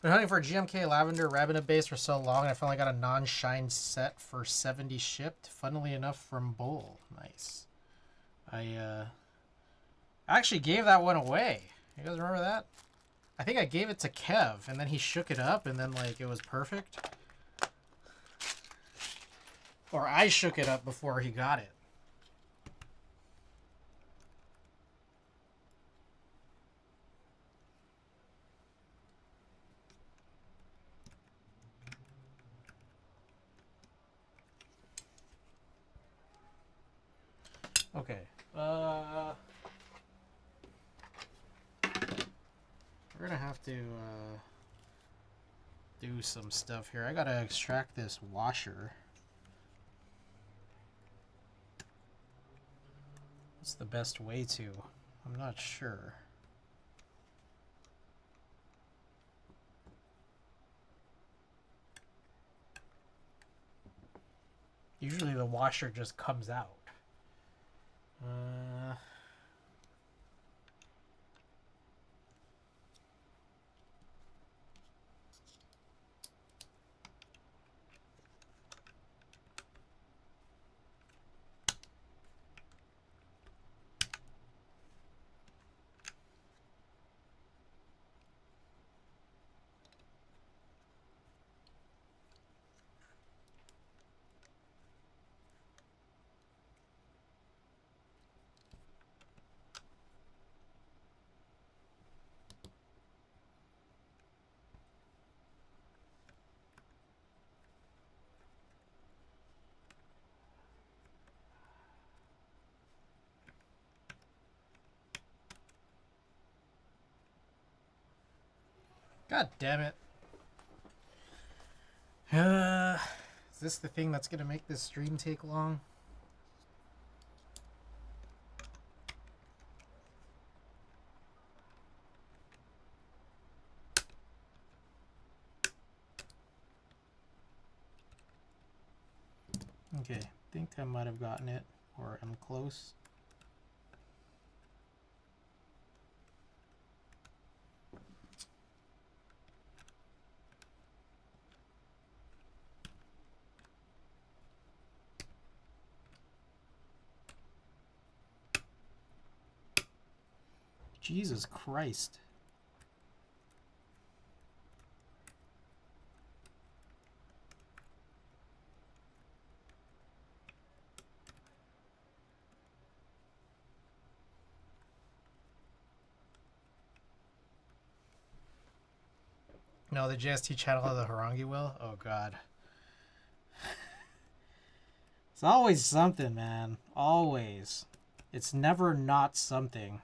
Been hunting for a GMK Lavender Rabbit base for so long, and I finally got a non-shine set for 70 shipped. Funnily enough, from Bull. Nice. I actually gave that one away. You guys remember that? I think I gave it to Kev, and then he shook it up, and then like it was perfect. Or I shook it up before he got it. Okay. We're gonna have to do some stuff here. I gotta extract this washer. What's the best way to? I'm not sure. Usually the washer just comes out. God damn it. Is this the thing that's gonna make this stream take long? Okay, I think I might have gotten it, or I'm close. Jesus Christ. No, the JST channel of the Horangi will? Oh god. It's always something, man. Always. It's never not something.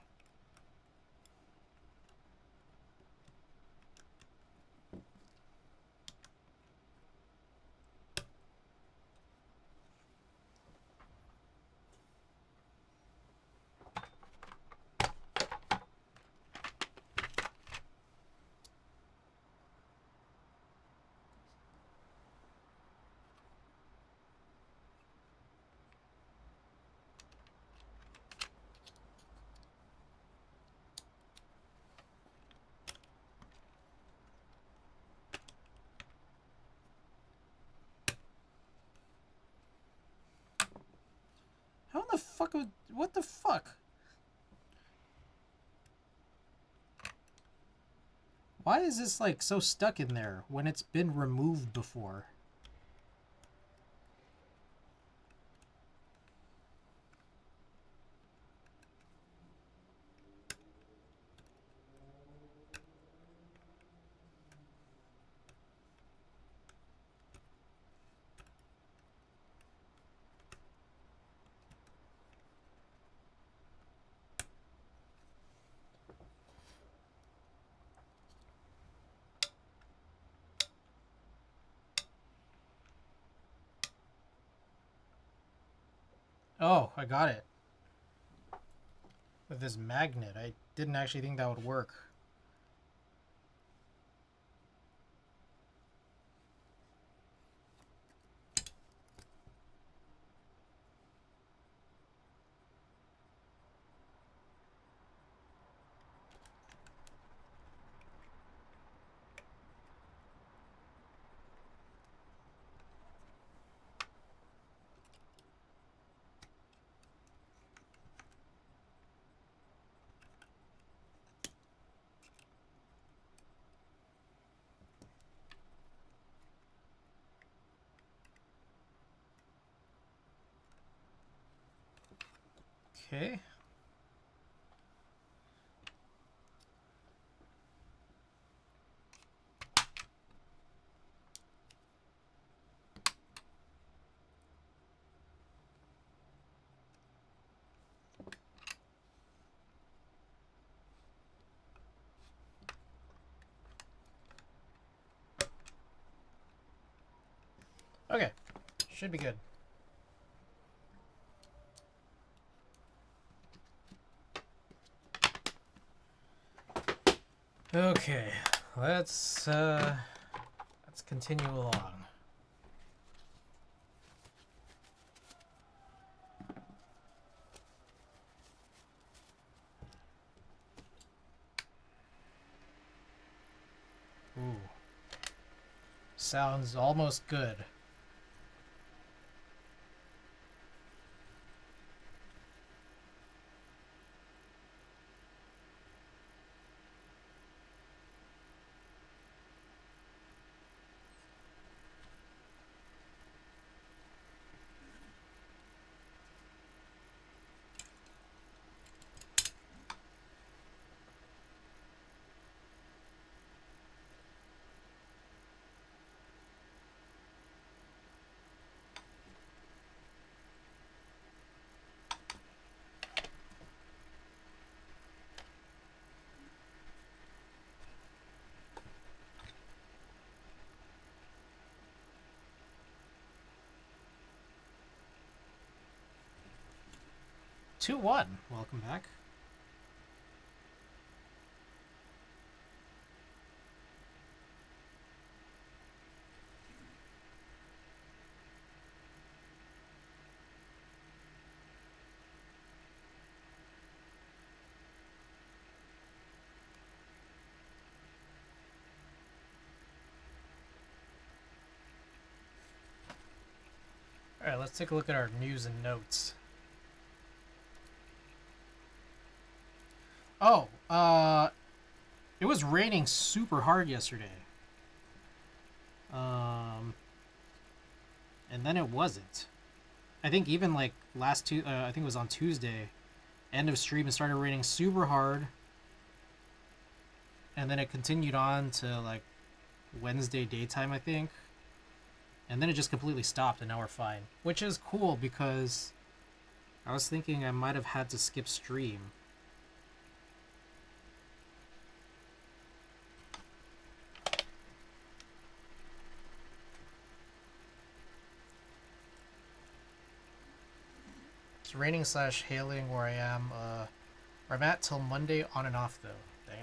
How the fuck would... What the fuck? Why is this, like, so stuck in there when it's been removed before? Oh, I got it. With this magnet. I didn't actually think that would work. Okay. Okay. Should be good. Okay. Let's continue along. Ooh. Sounds almost good. 2-1. Welcome back. Alright, let's take a look at our news and notes. Oh, it was raining super hard yesterday. And then it wasn't. I think even like I think it was on Tuesday, end of stream, it started raining super hard. And then it continued on to like Wednesday daytime, I think. And then it just completely stopped, and now we're fine. Which is cool, because I was thinking I might have had to skip stream. It's raining / hailing where I am. Where I'm at till Monday, on and off, though. Damn.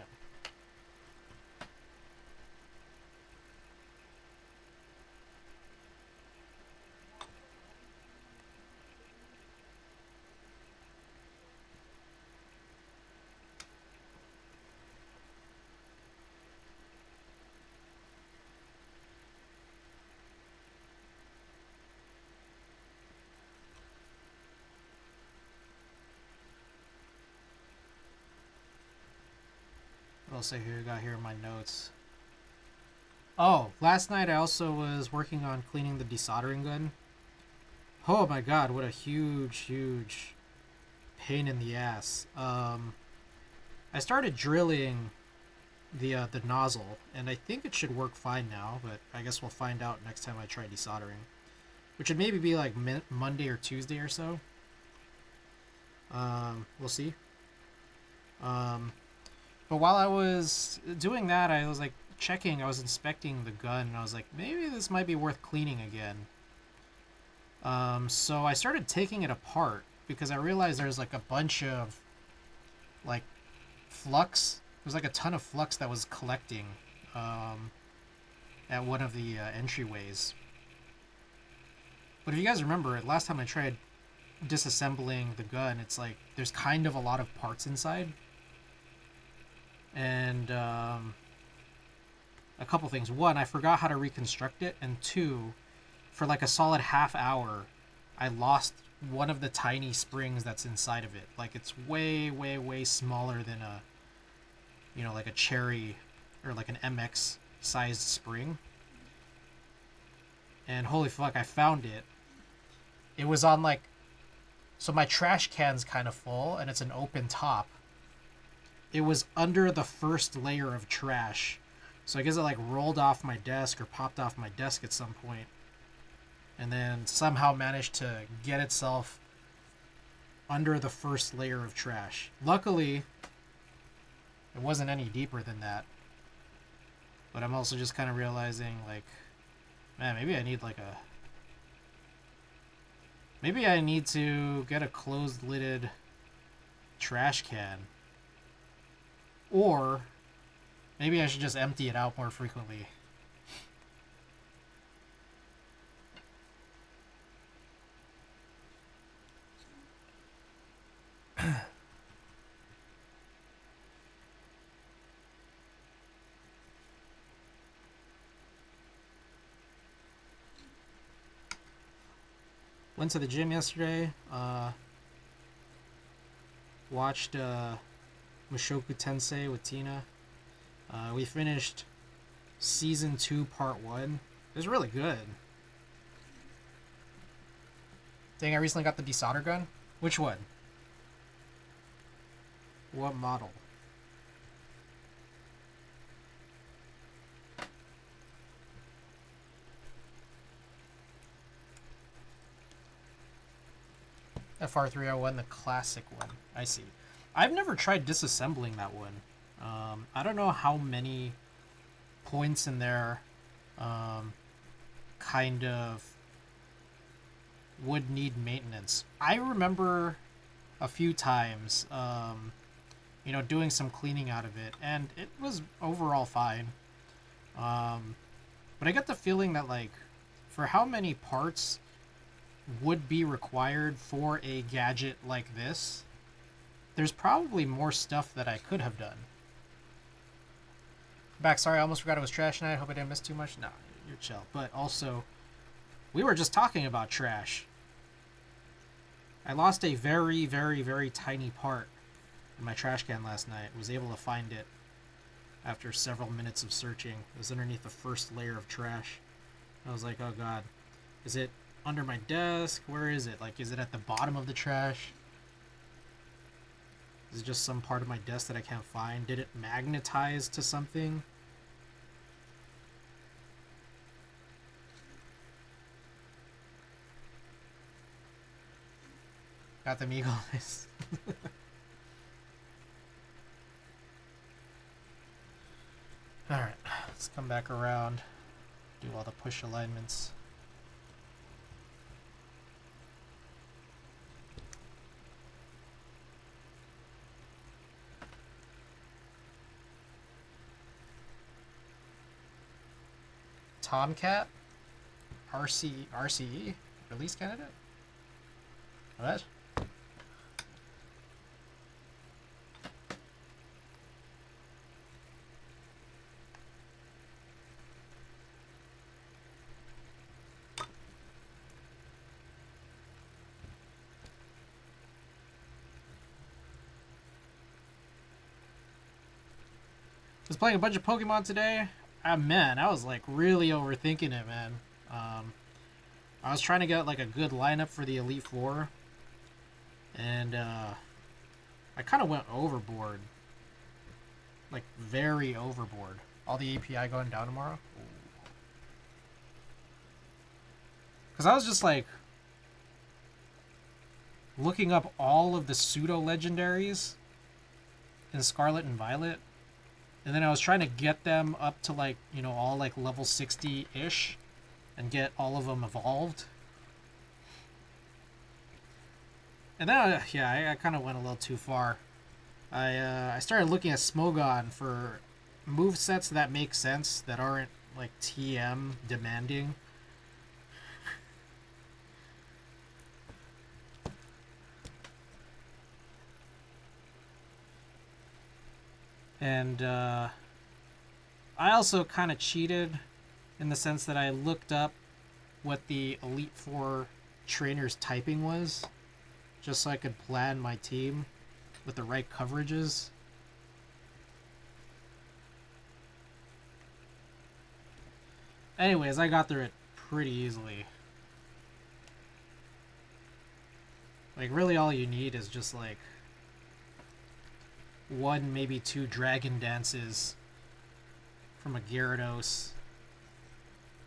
What else I got here in my notes? Oh, last night I also was working on cleaning the desoldering gun. Oh my god, what a huge pain in the ass. I started drilling the nozzle, and I think it should work fine now, but I guess we'll find out next time I try desoldering, which would maybe be like Monday or Tuesday or so. We'll see. But while I was doing that, I was like I was inspecting the gun, and I was like, maybe this might be worth cleaning again. So I started taking it apart, because I realized there's like a bunch of like flux. There's like a ton of flux that was collecting at one of the entryways. But if you guys remember, last time I tried disassembling the gun, it's like there's kind of a lot of parts inside. And a couple things. One, I forgot how to reconstruct it, and two, for like a solid half hour, I lost one of the tiny springs that's inside of it. Like, it's way smaller than a, you know, like a cherry or like an MX sized spring. And holy fuck, I found it. It was on like, so my trash can's kind of full and it's an open top. It was under the first layer of trash. So I guess it like rolled off my desk or popped off my desk at some point, and then somehow managed to get itself under the first layer of trash. Luckily, it wasn't any deeper than that. But I'm also just kind of realizing, like, man, maybe I need like a... Maybe I need to get a closed-lidded trash can. Or maybe I should just empty it out more frequently. Went to the gym yesterday. Watched Mushoku Tensei with Tina. We finished Season 2, Part 1. It was really good. Dang, I recently got the desolder gun. Which one? What model? FR301, the classic one. I see. I've never tried disassembling that one. I don't know how many points in there kind of would need maintenance. I remember a few times, you know, doing some cleaning out of it, and it was overall fine. But I get the feeling that, like, for how many parts would be required for a gadget like this, there's probably more stuff that I could have done. Back, sorry, I almost forgot it was trash night. I hope I didn't miss too much. No, you're chill. But also, we were just talking about trash. I lost a very, very, very tiny part in my trash can last night. Was able to find it after several minutes of searching. It was underneath the first layer of trash. I was like, oh god. Is it under my desk? Where is it? Like, is it at the bottom of the trash? Is it just some part of my desk that I can't find? Did it magnetize to something? Got them eagle eyes. Alright, let's come back around. Do all the push alignments. Tomcat? RCE? Release candidate? What? Was playing a bunch of Pokemon today. Man, I was like really overthinking it, man. I was trying to get like a good lineup for the Elite Four, and I kind of went overboard, like very overboard. All the API going down tomorrow. Because I was just like looking up all of the pseudo legendaries in Scarlet and Violet. And then I was trying to get them up to, like, you know, all, like, level 60-ish. And get all of them evolved. And then, yeah, I kind of went a little too far. I started looking at Smogon for movesets that make sense, that aren't, like, TM demanding. And I also kind of cheated in the sense that I looked up what the Elite Four trainer's typing was, just so I could plan my team with the right coverages. Anyways, I got through it pretty easily. Like, really all you need is just, like, one, maybe two Dragon Dances from a Gyarados.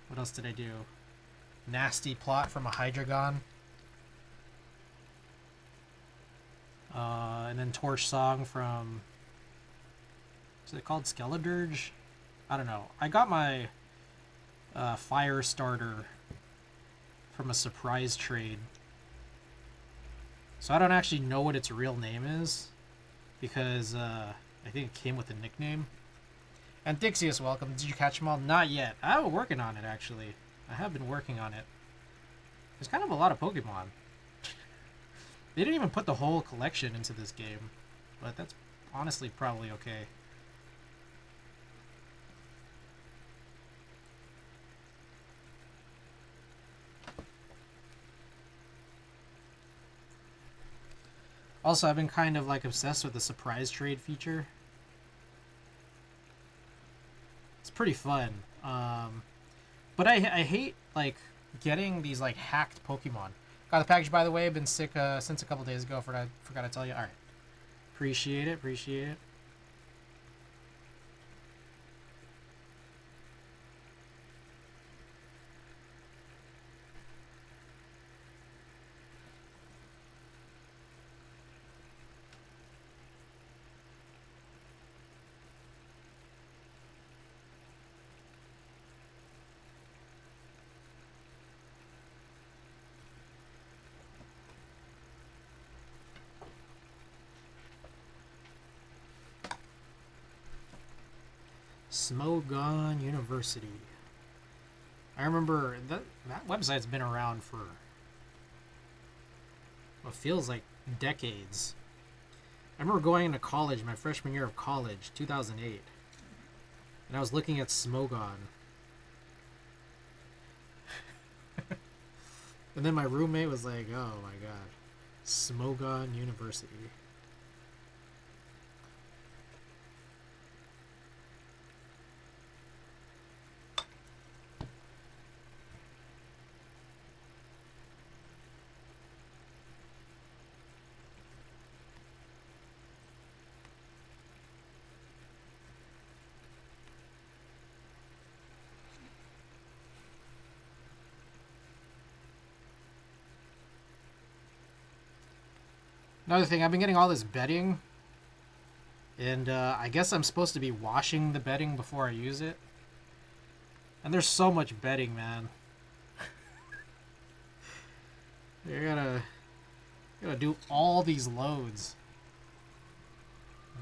What else did I do? Nasty Plot from a Hydreigon. And then Torch Song from... Is it called Skeledirge? I don't know. I got my Fire Starter from a surprise trade. So I don't actually know what its real name is, because I think it came with a nickname. And Dixius, welcome. Did you catch them all? Not yet. I've been working on it, actually. I have been working on it. There's kind of a lot of Pokemon. They didn't even put the whole collection into this game, but that's honestly probably okay. Also, I've been kind of like obsessed with the surprise trade feature. It's pretty fun. But I hate like getting these like hacked Pokemon. Got the package, by the way. Been sick since a couple days ago. Forgot to tell you. All right. Appreciate it. Appreciate it. Smogon University. I remember that website's been around for what feels like decades. I remember going into college, my freshman year of college, 2008, and I was looking at Smogon. And then my roommate was like, oh my god, Smogon University. Another thing, I've been getting all this bedding, and I guess I'm supposed to be washing the bedding before I use it. And there's so much bedding, man. You gotta do all these loads.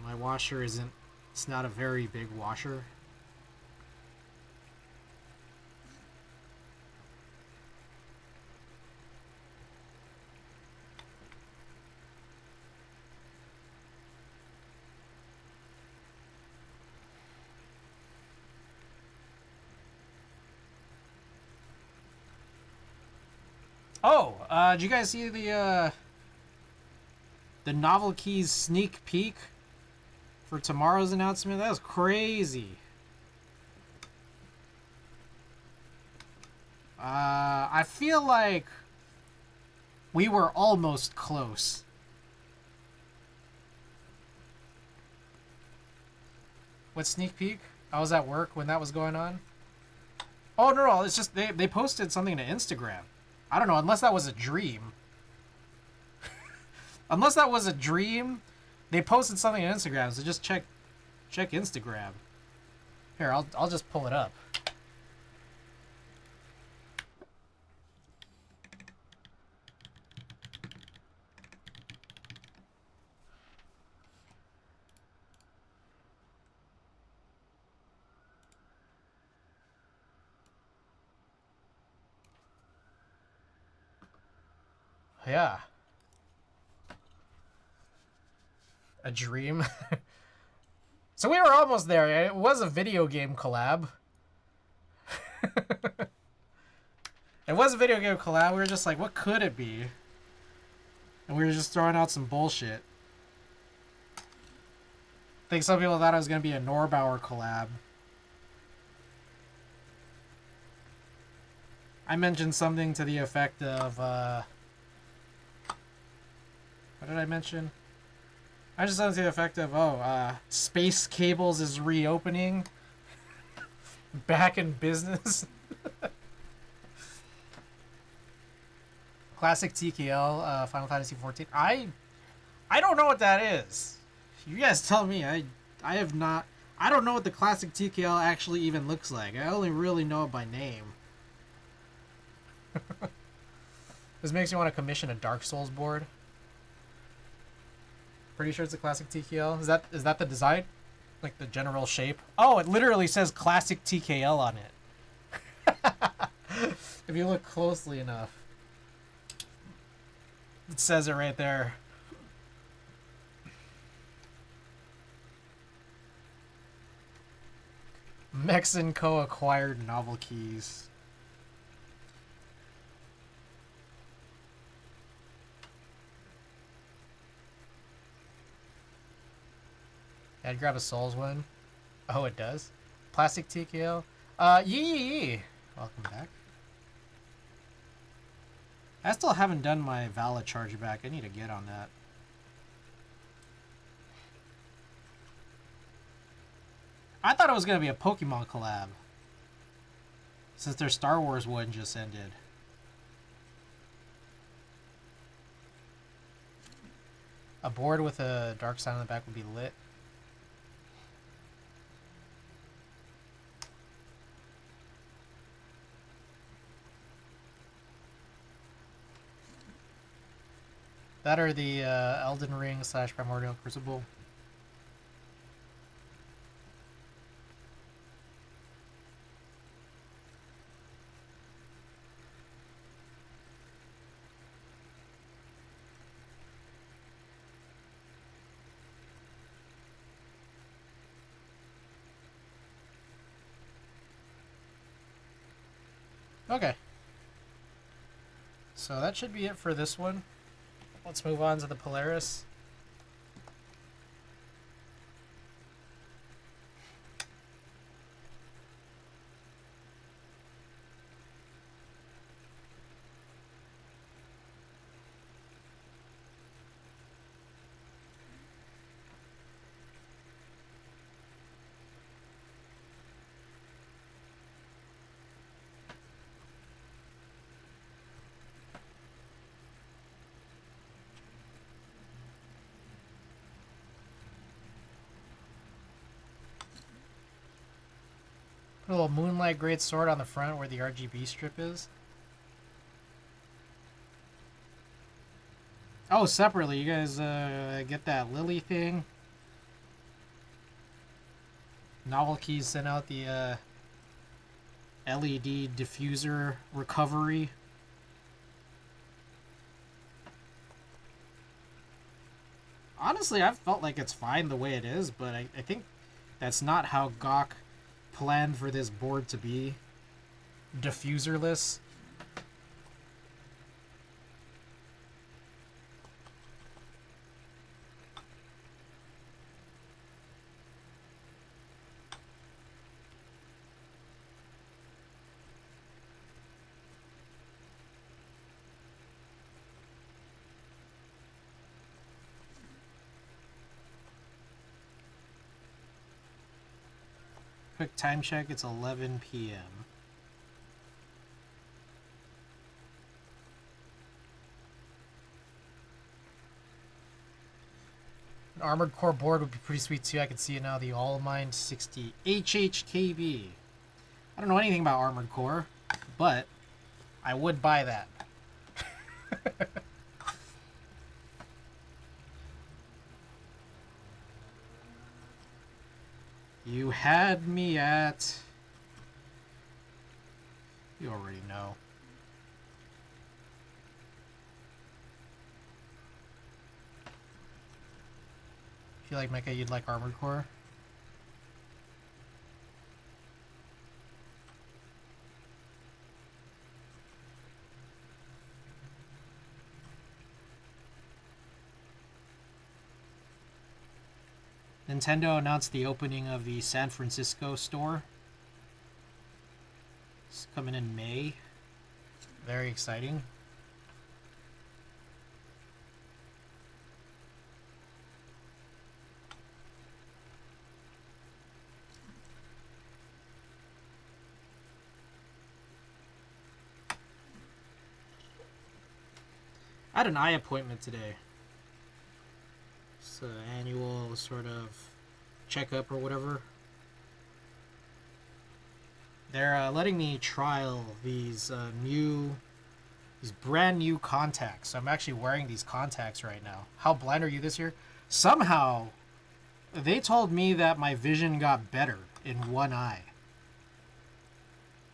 My washer it's not a very big washer. Oh, did you guys see the Novel Keys sneak peek for tomorrow's announcement? That was crazy. I feel like we were almost close. What sneak peek? I was at work when that was going on. Oh, no, it's just they posted something to Instagram. I don't know, unless that was a dream. Unless that was a dream, they posted something on Instagram, so just check Instagram. Here, I'll just pull it up. Yeah. A dream. So we were almost there. It was a video game collab. It was a video game collab. We were just like, what could it be? And we were just throwing out some bullshit. I think some people thought it was going to be a Norbauer collab. I mentioned something to the effect of, what did I mention? I just said to the effect of, Space Cables is reopening. Back in business. Classic TKL, Final Fantasy 14. I don't know what that is. You guys tell me. I have not. I don't know what the classic TKL actually even looks like. I only really know it by name. This makes me want to commission a Dark Souls board. Pretty sure it's a classic TKL. Is that the design? Like the general shape? Oh, it literally says classic TKL on it. If you look closely enough. It says it right there. Mexico acquired Novel Keys. I'd grab a Souls one. Oh, it does? Plastic TKO? Yee! Welcome back. I still haven't done my Valid charger back. I need to get on that. I thought it was going to be a Pokemon collab. Since their Star Wars one just ended. A board with a dark sign on the back would be lit. That or the Elden Ring / Primordial Crucible. Okay. So that should be it for this one. Let's move on to the Polaris. Put a little Moonlight Great Sword on the front where the RGB strip is. Oh, separately, you guys get that Lily thing? Novel Keys sent out the LED diffuser recovery. Honestly, I've felt like it's fine the way it is, but I think that's not how GOC planned for this board to be. Diffuserless. Quick time check, it's 11 p.m. An Armored Core board would be pretty sweet too. I can see it now, the horangi60 HHKB. I don't know anything about Armored Core, but I would buy that. You had me at... You already know. I feel like, Mecca, you'd like Armored Core. Nintendo announced the opening of the San Francisco store. It's coming in May. Very exciting. I had an eye appointment today. It's an annual sort of checkup or whatever. They're letting me trial these brand new contacts. So I'm actually wearing these contacts right now. How blind are you this year? Somehow, they told me that my vision got better in one eye.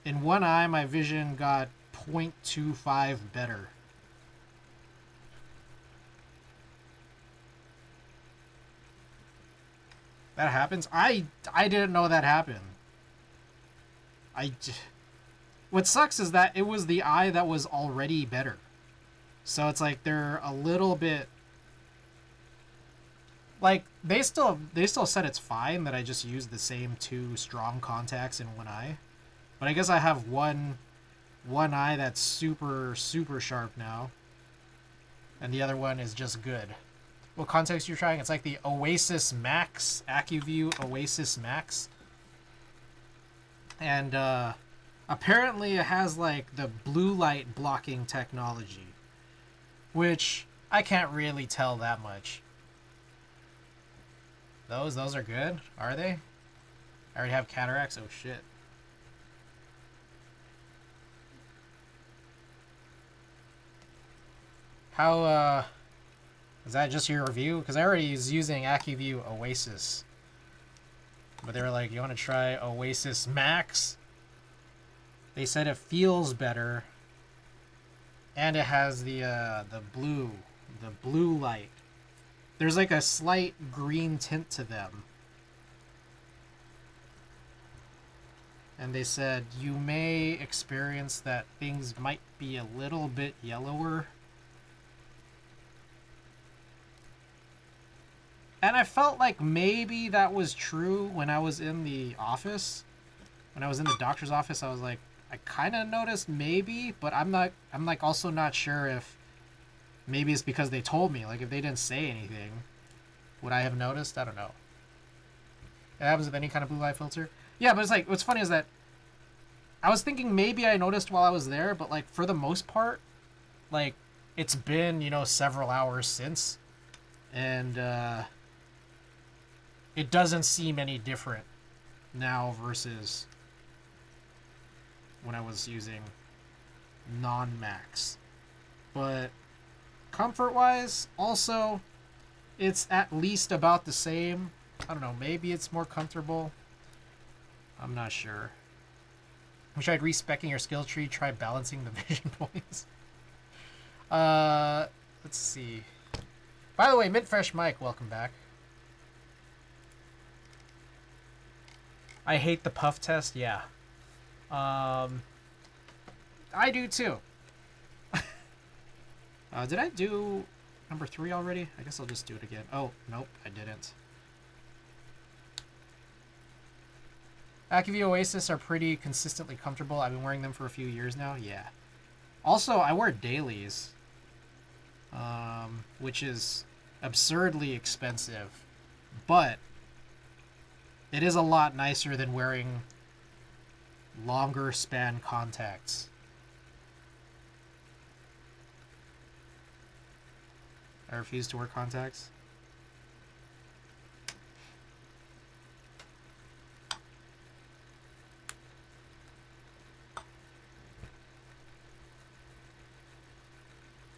In one eye, my vision got 0.25 better. That happens? I didn't know that happened. What sucks is that it was the eye that was already better. So it's like they're a little bit... Like, they still said it's fine that I just use the same two strong contacts in one eye. But I guess I have one eye that's super, super sharp now. And the other one is just good. What contacts you're trying? It's like the Oasis Max, AccuView Oasis Max. And apparently it has like the blue light blocking technology, which I can't really tell that much. Those are good, are they? I already have cataracts. Oh shit. How is that just your review? Because I already was using AccuView Oasis. But they were like, you want to try Oasis Max? They said it feels better. And it has the blue light. There's like a slight green tint to them. and they said you may experience that things might be a little bit yellower. And I felt like maybe that was true when I was in the office. When I was in the doctor's office, I was like, I kind of noticed maybe, but I'm like also not sure if maybe it's because they told me. Like if they didn't say anything, would I have noticed? I don't know. It happens with any kind of blue light filter. Yeah, but it's like, what's funny is that I was thinking maybe I noticed while I was there, but like for the most part, like it's been, you know, several hours since, and it doesn't seem any different now versus when I was using non-max. But comfort-wise, also, it's at least about the same. I don't know, maybe it's more comfortable. I'm not sure. We tried respecking your skill tree, try balancing the vision points. Let's see. By the way, Mintfresh Mike, welcome back. I hate the puff test, yeah. I do too. Did I do number 3 already? I guess I'll just do it again. Oh, nope, I didn't. Acuvue Oasis are pretty consistently comfortable. I've been wearing them for a few years now. Yeah. Also, I wear dailies, which is absurdly expensive, but it is a lot nicer than wearing longer span contacts. I refuse to wear contacts.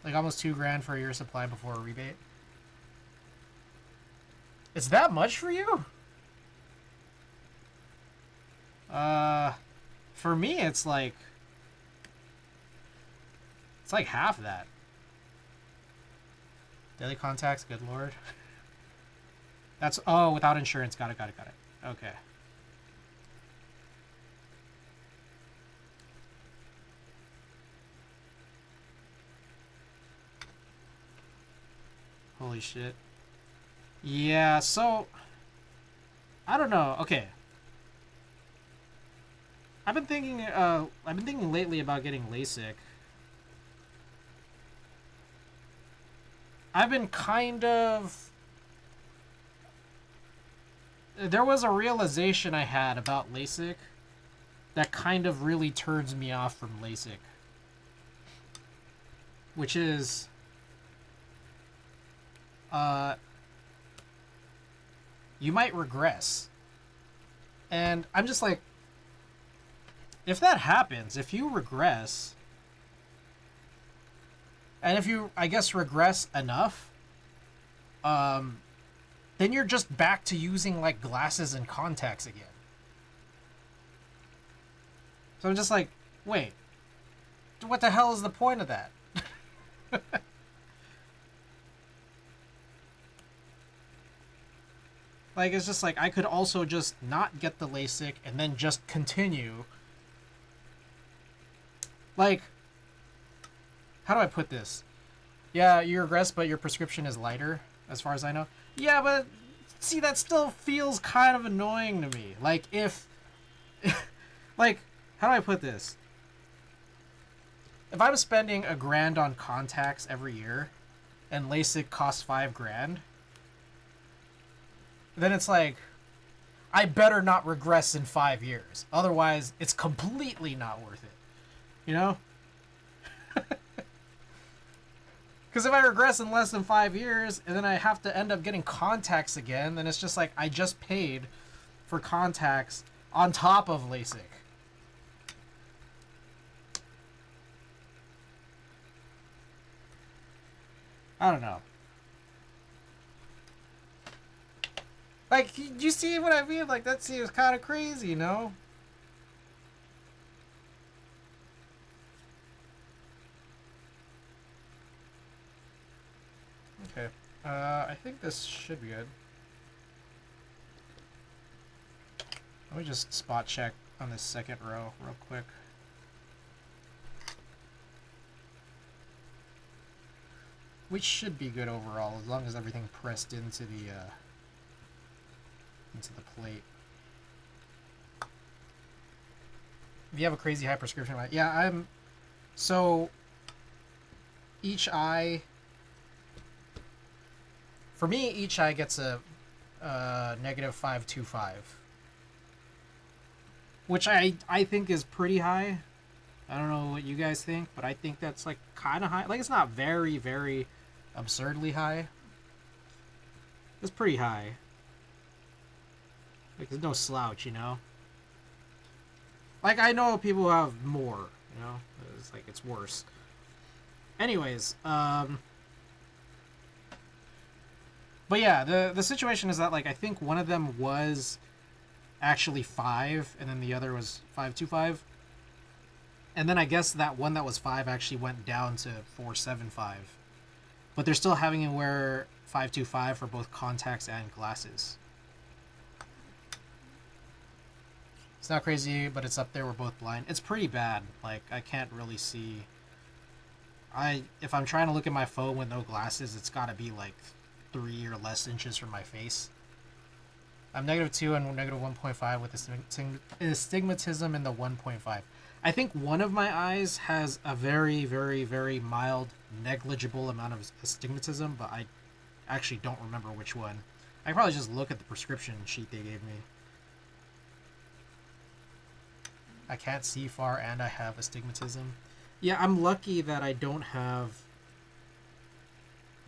Like almost $2,000 for a year supply before a rebate. It's that much for you? For me, it's like half that. Daily contacts, good lord. That's, oh, without insurance. Got it. Okay. Holy shit. Yeah, so I don't know. Okay. I've been thinking lately about getting LASIK. I've been kind of... There was a realization I had about LASIK that kind of really turns me off from LASIK. Which is... you might regress. And I'm just like... If that happens, if you regress... And if you, I guess, regress enough, then you're just back to using, like, glasses and contacts again. So I'm just like, wait, what the hell is the point of that? Like, it's just like, I could also just not get the LASIK and then just continue. Like... How do I put this? Yeah, you regress, but your prescription is lighter, as far as I know. Yeah, but see, that still feels kind of annoying to me. Like, if... like, how do I put this? If I'm spending $1,000 on contacts every year, and LASIK costs $5,000, then it's like, I better not regress in 5 years. Otherwise, it's completely not worth it. You know? Because if I regress in less than 5 years, and then I have to end up getting contacts again, then it's just like, I just paid for contacts on top of LASIK. I don't know. Like, you see what I mean? Like, that seems kind of crazy, you know? Okay. I think this should be good. Let me just spot check. on this second row real quick. Which should be good overall, as long as everything pressed into the plate. If you have a crazy high prescription, yeah, so each eye, for me, each eye gets a negative 525, which I think is pretty high. I don't know what you guys think, but I think that's like kind of high. Like, it's not very, very absurdly high. It's pretty high. Like, there's no slouch, you know? Like, I know people have more, you know? It's like, it's worse. Anyways, but yeah, the situation is that, like, I think one of them was actually 5, and then the other was 525. And then I guess that one that was 5 actually went down to 475. But they're still having him wear 525 for both contacts and glasses. It's not crazy, but it's up there. We're both blind. It's pretty bad. Like, I can't really see. If I'm trying to look at my phone with no glasses, it's got to be like 3 or less inches from my face. I'm -2 and -1.5 with astigmatism in the 1.5. I think one of my eyes has a very, very, very mild, negligible amount of astigmatism, but I actually don't remember which one. I can probably just look at the prescription sheet they gave me. I can't see far and I have astigmatism. Yeah, I'm lucky that I don't have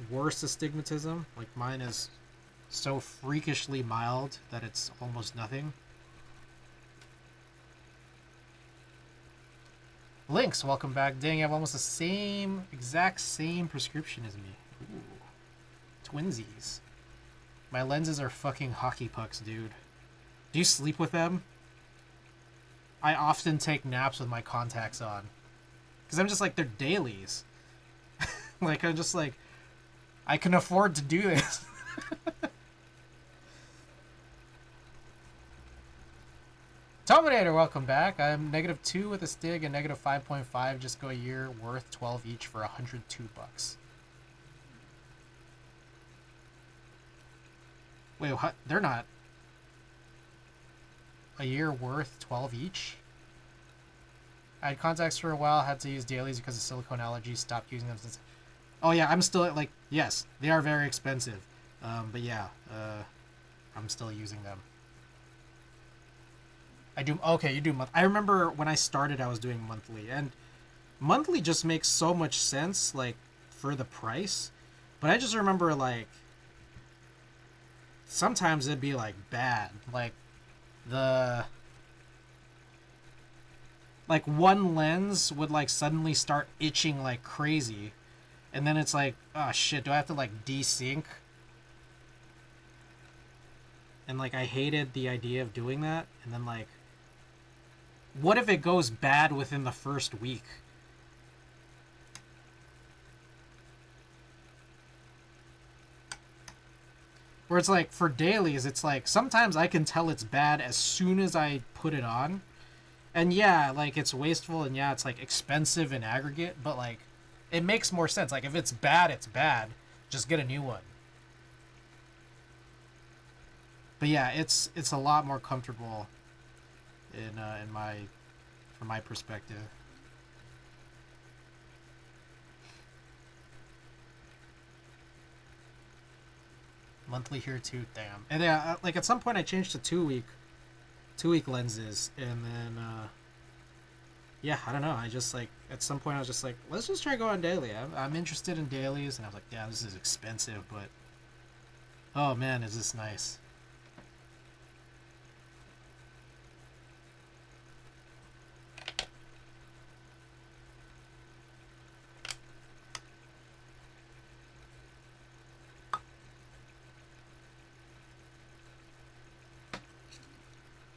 worse astigmatism. Like, mine is so freakishly mild that it's almost nothing. Lynx, welcome back. Dang, you have almost the exact same prescription as me. Ooh. Twinsies. My lenses are fucking hockey pucks, dude. Do you sleep with them? I often take naps with my contacts on. Because I'm just like, they're dailies. Like, I'm just like, I can afford to do this. Terminator, welcome back. I'm -2 with a Stig and -5.5. Just go a year worth 12 each for $102. Wait, what? They're not. A year worth 12 each? I had contacts for a while, had to use dailies because of silicone allergies, stopped using them since. Oh yeah, I'm still like, yes, they are very expensive. But yeah, I'm still using them. I do, okay, you do month. I remember when I started, I was doing monthly, and monthly just makes so much sense, like, for the price. But I just remember, like, sometimes it'd be, like, bad. Like, like, one lens would, like, suddenly start itching like crazy. And then it's like, oh shit, do I have to, like, desync? And, like, I hated the idea of doing that. And then, like, what if it goes bad within the first week? Where it's like, for dailies, it's like, sometimes I can tell it's bad as soon as I put it on. And yeah, like, it's wasteful, and yeah, it's, like, expensive in aggregate, but, like, it makes more sense. Like, if it's bad, it's bad. Just get a new one. But yeah, it's a lot more comfortable from my perspective. Monthly here too, damn. And yeah, like, at some point I changed to 2-week lenses, and then yeah, I don't know. I just, like, at some point I was just like, let's just try going daily. I'm interested in dailies, and I was like, yeah, this is expensive, but oh man, is this nice.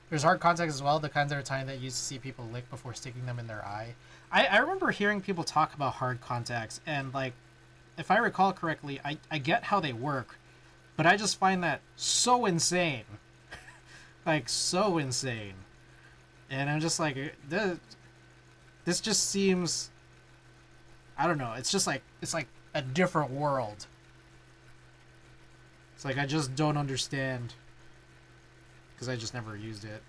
There's hard contacts as well, the kinds that are tiny that you used to see people lick before sticking them in their eye. I remember hearing people talk about hard contacts, and, like, if I recall correctly, I get how they work, but I just find that so insane. Like, so insane. And I'm just like, this just seems, I don't know. It's just like, it's like a different world. It's like I just don't understand because I just never used it.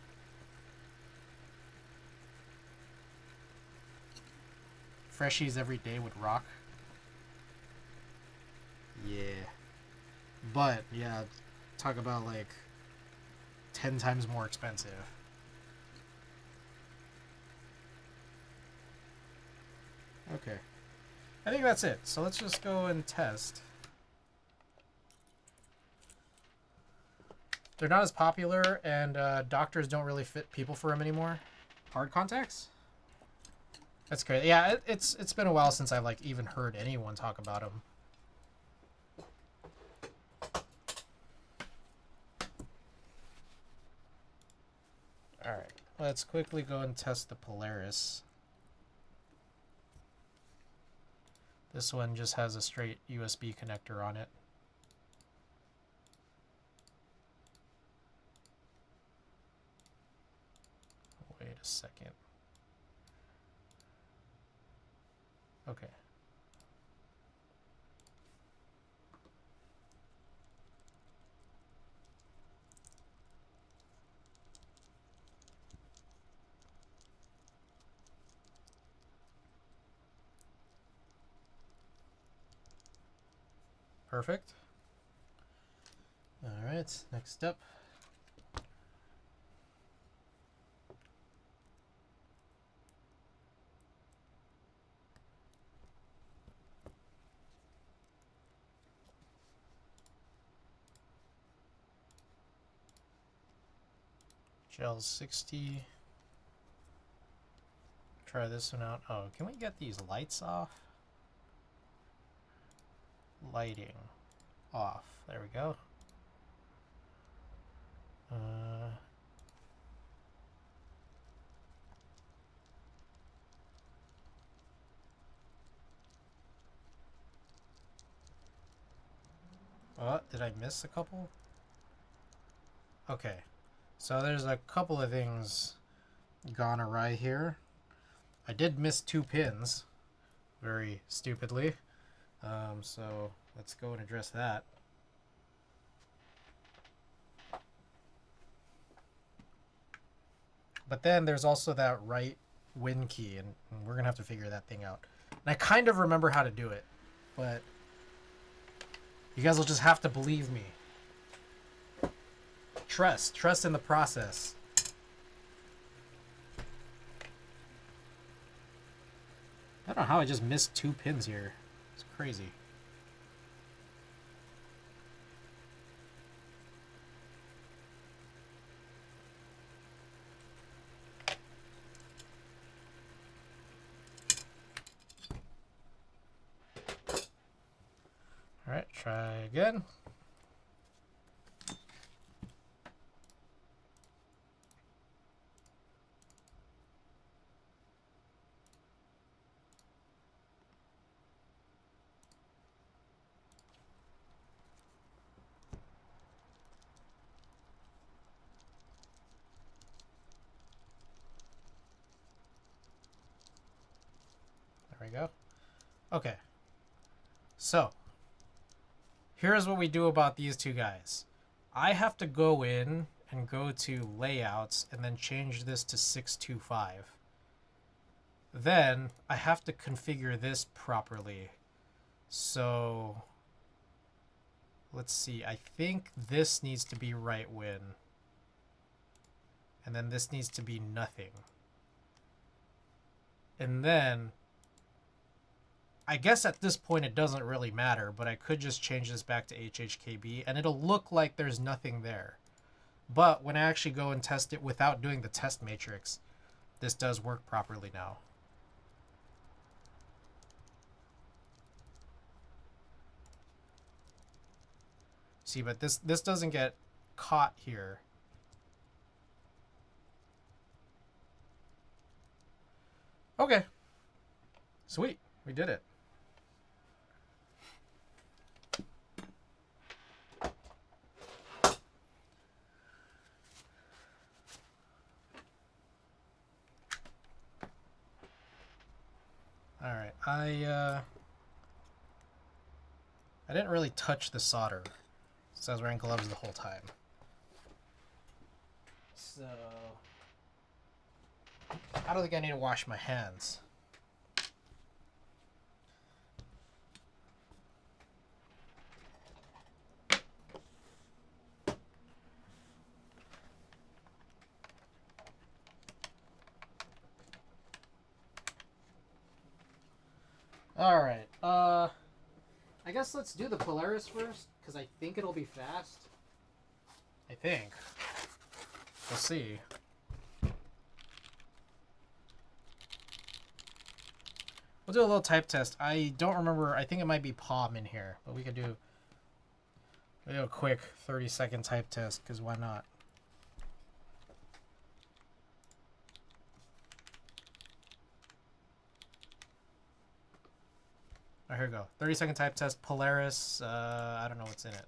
Freshies every day would rock. Yeah. But, yeah, talk about like 10 times more expensive. Okay. I think that's it. So let's just go and test. They're not as popular, and doctors don't really fit people for them anymore. Hard contacts? That's great. Yeah, it's been a while since I've like even heard anyone talk about them. All right, let's quickly go and test the Polaris. This one just has a straight USB connector on it. Wait a second. Okay. Perfect. All right, next up. Gel 60. Try this one out. Oh, can we get these lights off? Lighting off. There we go. Oh, did I miss a couple? Okay. So there's a couple of things gone awry here. I did miss 2 pins, very stupidly. So let's go and address that. But then there's also that right win key, and we're going to have to figure that thing out. And I kind of remember how to do it, but you guys will just have to believe me. Trust in the process. I don't know how I just missed 2 pins here. It's crazy. All right, try again. There we go. Okay. So, here's what we do about these 2 guys. I have to go in and go to layouts and then change this to 625. Then I have to configure this properly. So let's see. I think this needs to be right win. And then this needs to be nothing. And then I guess at this point it doesn't really matter, but I could just change this back to HHKB and it'll look like there's nothing there. But when I actually go and test it without doing the test matrix, this does work properly now. See, but this doesn't get caught here. Okay. Sweet. We did it. Alright, I didn't really touch the solder, so I was wearing gloves the whole time. So I don't think I need to wash my hands. Alright, I guess let's do the Polaris first, because I think it'll be fast. I think. We'll see. We'll do a little type test. I don't remember, I think it might be POM in here, but we could do a quick 30-second type test, because why not? Oh, here we go. 30-second type test, Polaris. I don't know what's in it.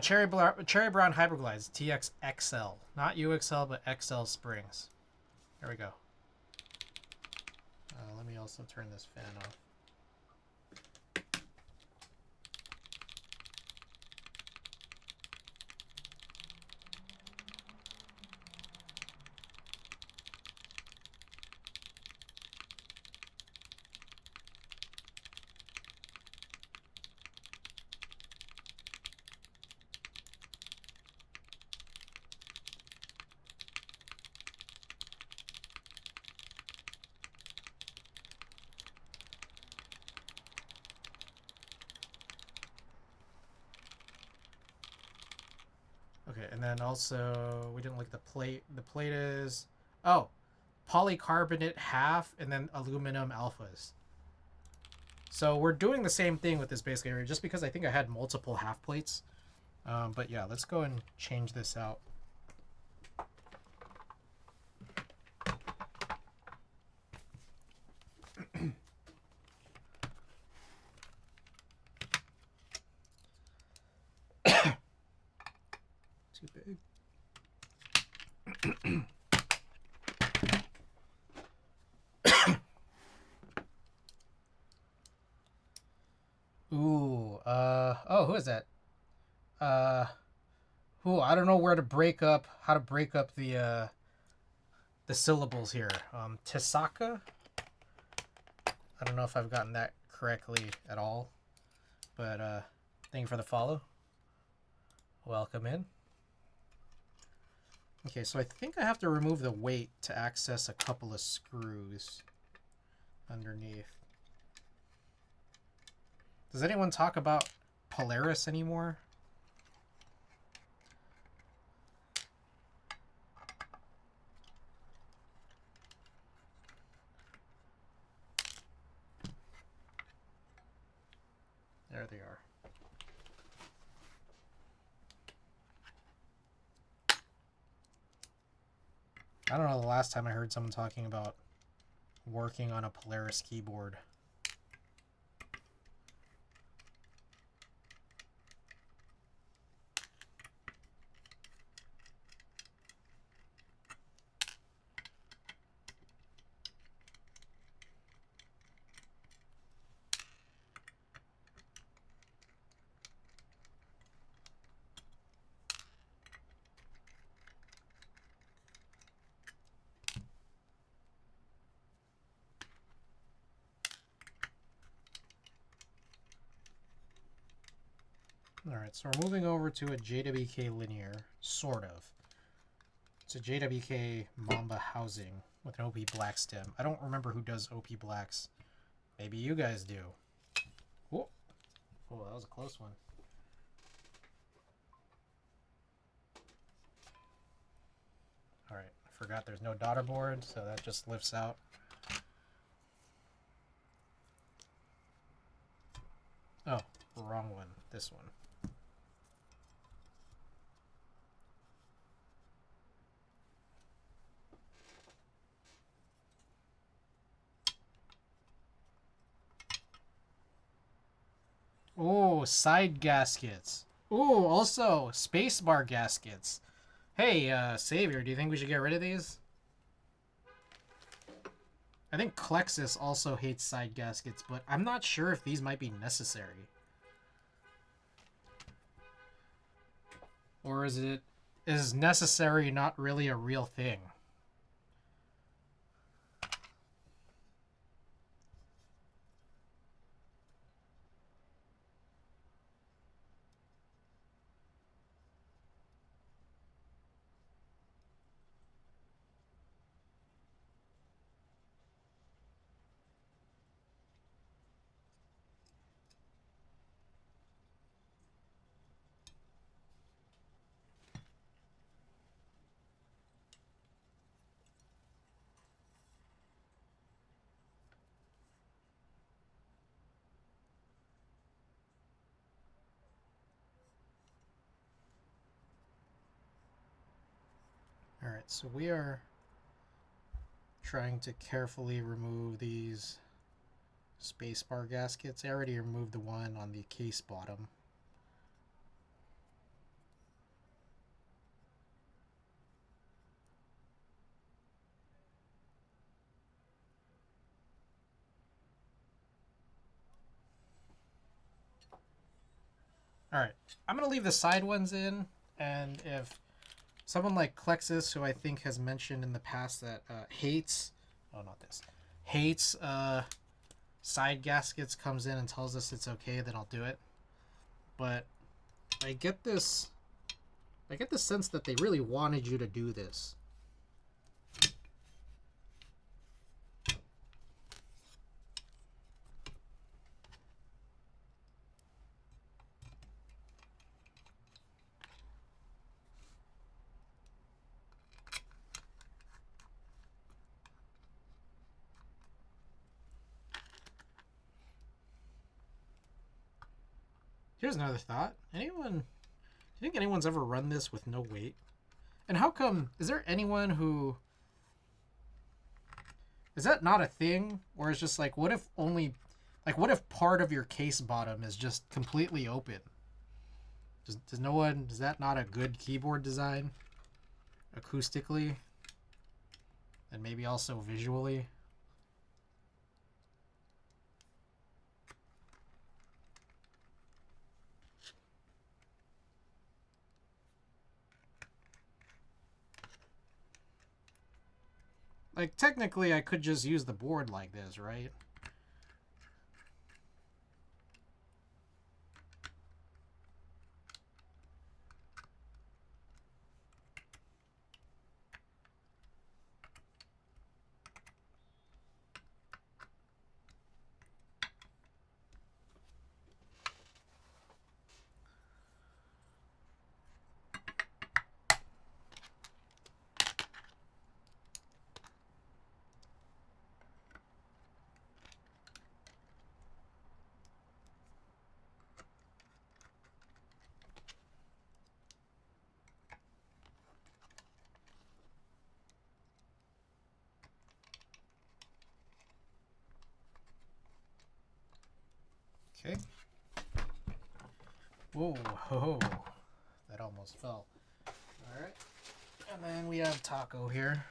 Cherry Brown Hyperglides, TX XL. Not UXL, but XL springs. There we go. Let me also turn this fan off. Okay, and then also we didn't look at the plate. The plate is polycarbonate half and then aluminum alphas. So we're doing the same thing with this basic area, just because I think I had multiple half plates. But yeah, let's go and change this out. Too big. Ooh, oh, who is that? I don't know where to break up, how to break up the syllables here. Tisaka? I don't know if I've gotten that correctly at all, but thank you for the follow. Welcome in. Okay, so I think I have to remove the weight to access a couple of screws underneath. Does anyone talk about Polaris anymore? There they are. I don't know the last time I heard someone talking about working on a Polaris keyboard. Alright, so we're moving over to a JWK linear, sort of. It's a JWK Mamba housing with an OP black stem. I don't remember who does OP blacks. Maybe you guys do. Oh, that was a close one. Alright, I forgot there's no daughter board, so that just lifts out. Oh, wrong one. This one. Oh, side gaskets. Oh, also spacebar gaskets. Hey, Savior, do you think we should get rid of these? I think Klexus also hates side gaskets, but I'm not sure if these might be necessary. Or is necessary not really a real thing? Alright, so we are trying to carefully remove these spacebar gaskets. I already removed the one on the case bottom. Alright, I'm going to leave the side ones in, and if someone like Klexus, who I think has mentioned in the past that hates... Oh, not this. Hates side gaskets, comes in and tells us it's okay, then I'll do it. But I get the sense that they really wanted you to do this. Here's another thought. Do you think anyone's ever run this with no weight? And how come, is there anyone who, is that not a thing? Or is just like, what if part of your case bottom is just completely open? Is that not a good keyboard design? Acoustically? And maybe also visually? Like, technically, I could just use the board like this, right? Okay. Whoa, ho, that almost fell. All right. And then we have Taco here.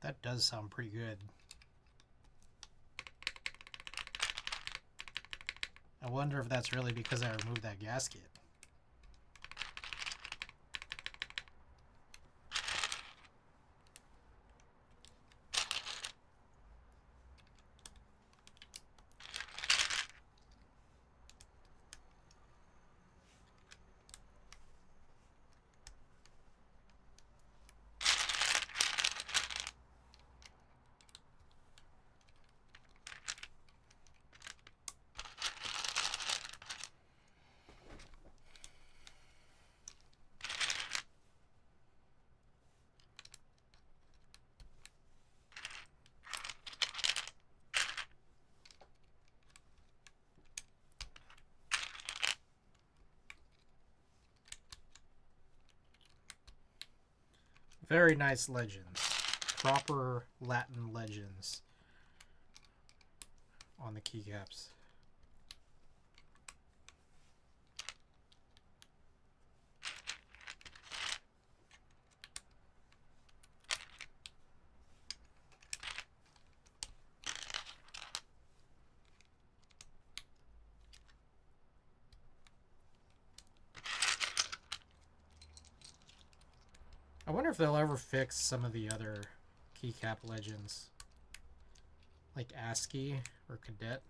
That does sound pretty good. I wonder if that's really because I removed that gasket. Very nice legends. Proper Latin legends on the keycaps. I wonder if they'll ever fix some of the other keycap legends, like ASCII or Cadet.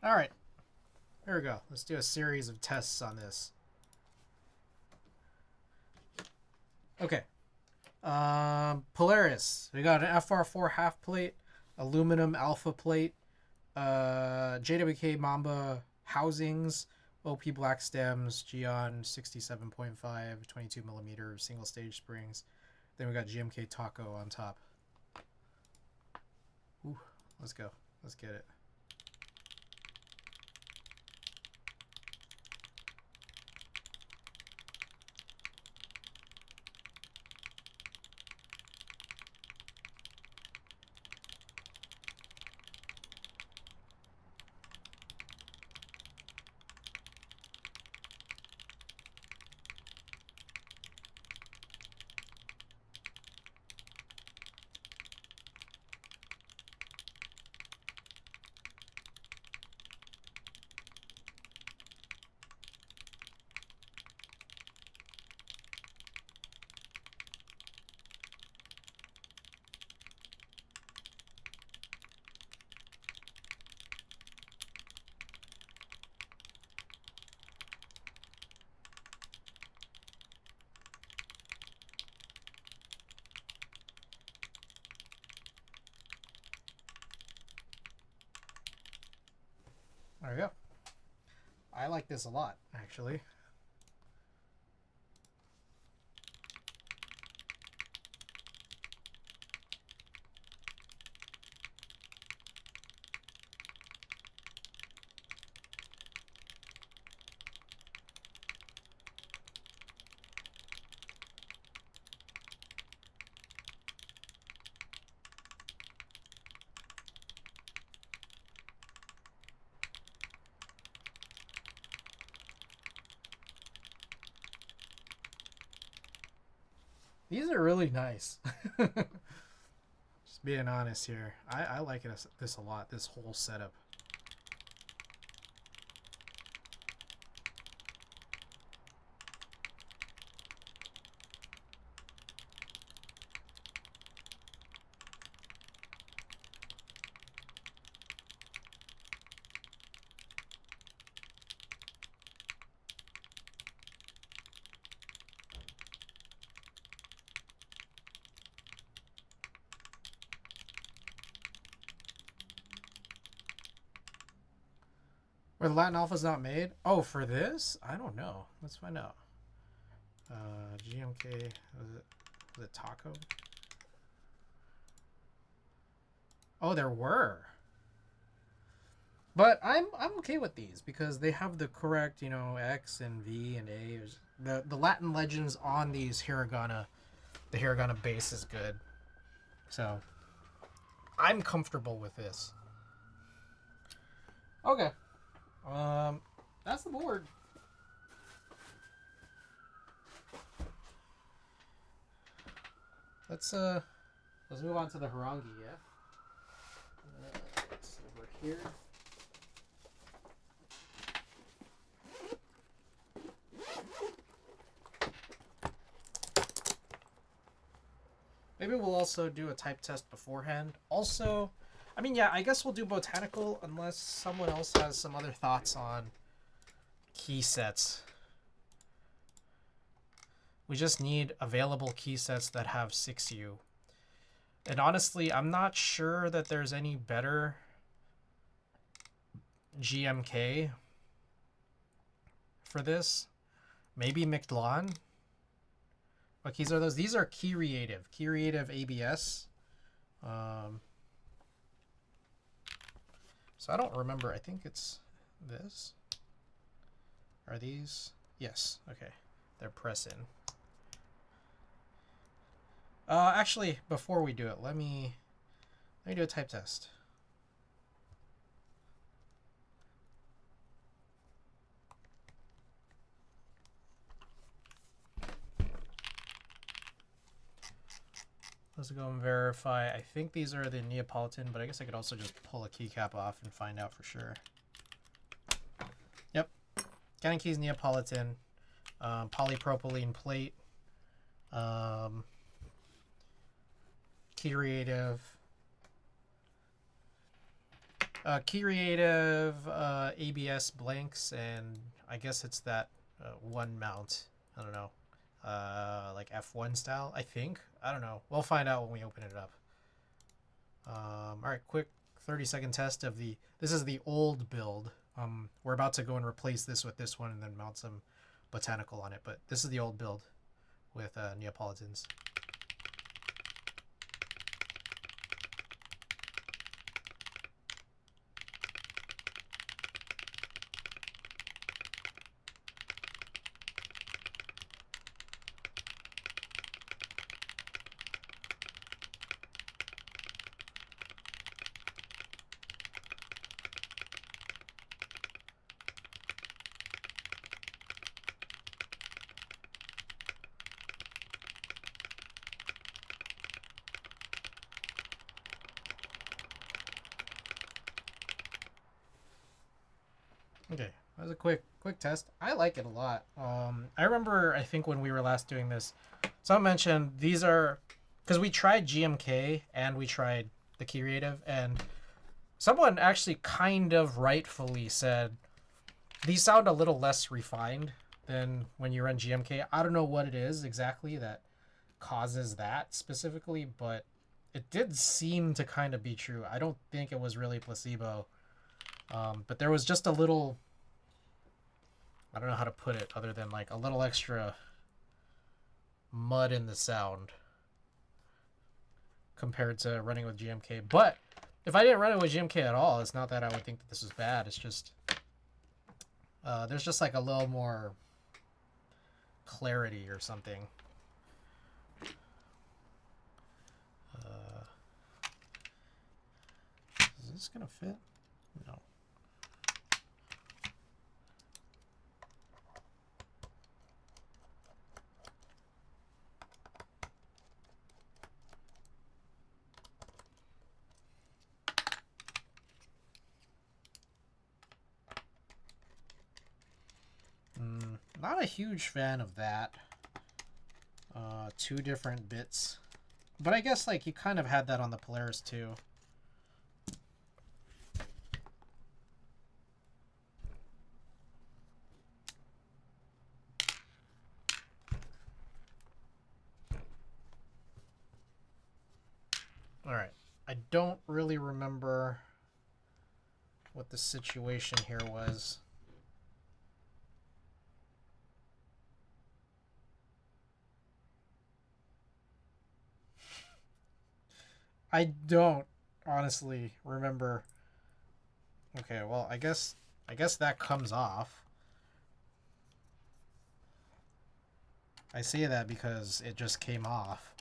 All right, here we go. Let's do a series of tests on this. Okay. Polaris. We got an FR4 half plate, aluminum alpha plate, JWK Mamba housings, OP black stems, Geon 67.5, 22 millimeter single stage springs. Then we got GMK Taco on top. Ooh, let's go. Let's get it. There we go. I like this a lot, actually. These are really nice. Just being honest here. I like this a lot, this whole setup. Where the Latin Alpha's not made? Oh, for this? I don't know. Let's find out. GMK, was it Taco? Oh, there were. But I'm okay with these because they have the correct, you know, X and V and A. The Latin legends on these hiragana, the hiragana base is good. So I'm comfortable with this. Okay. That's the board. Let's move on to the horangi, yeah? It's over here. Maybe we'll also do a type test beforehand. Also, I mean, yeah, I guess we'll do botanical unless someone else has some other thoughts on key sets. We just need available key sets that have 6U. And honestly, I'm not sure that there's any better GMK for this. Maybe McLawn. What keys are those? These are Key-Reative ABS. So I don't remember. I think it's this. Are these? Yes. Okay. They're press-in. Actually, before we do it, let me do a type test. Let's go and verify. I think these are the Neapolitan, but I guess I could also just pull a keycap off and find out for sure. Yep. Canon keys Neapolitan. Polypropylene plate. Key-Reative. Key-Reative ABS blanks, and I guess it's that one mount. I don't know. Like F1 style, I think. I don't know. We'll find out when we open it up. All right, quick 30-second test of the. This is the old build. We're about to go and replace this with this one and then mount some botanical on it. But this is the old build with Neapolitans. Okay, that was a quick test. I like it a lot. I remember, I think when we were last doing this, someone mentioned these are, because we tried GMK and we tried the Key-Reative, and someone actually kind of rightfully said these sound a little less refined than when you run GMK. I don't know what it is exactly that causes that specifically, but it did seem to kind of be true. I don't think it was really placebo. But there was just a little, I don't know how to put it other than like a little extra mud in the sound compared to running with GMK. But if I didn't run it with GMK at all, it's not that I would think that this is bad. It's just, there's just like a little more clarity or something. Is this gonna fit? No. Not a huge fan of that. Two different bits. But I guess like you kind of had that on the Polaris too. Alright. I don't really remember what the situation here was. I don't honestly remember. Okay, well, I guess that comes off. I say that because it just came off.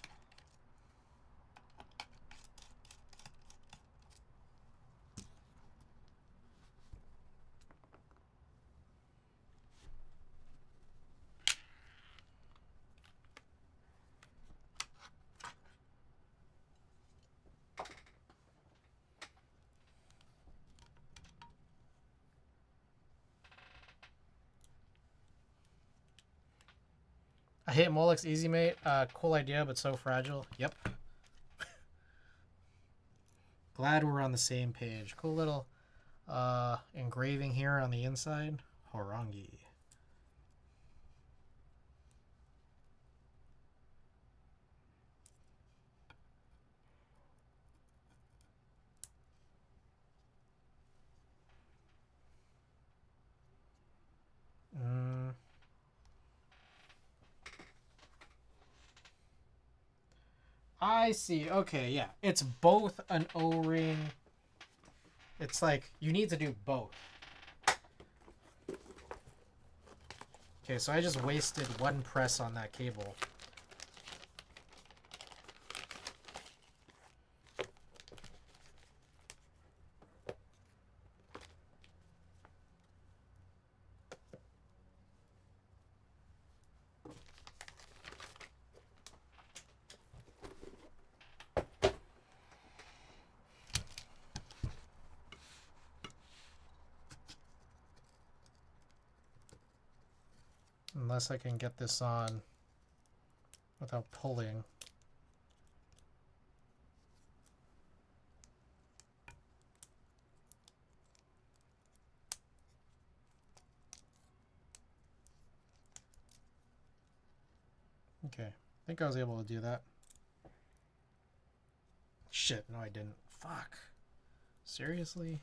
I hate Molex Easy Mate. Cool idea, but so fragile. Yep. Glad we're on the same page. Cool little engraving here on the inside. Horangi. I see. Okay, yeah. It's both an O-ring. It's like you need to do both. Okay, so I just wasted one press on that cable. Unless I can get this on without pulling. Okay, I think I was able to do that. Shit, no I didn't. Fuck. Seriously?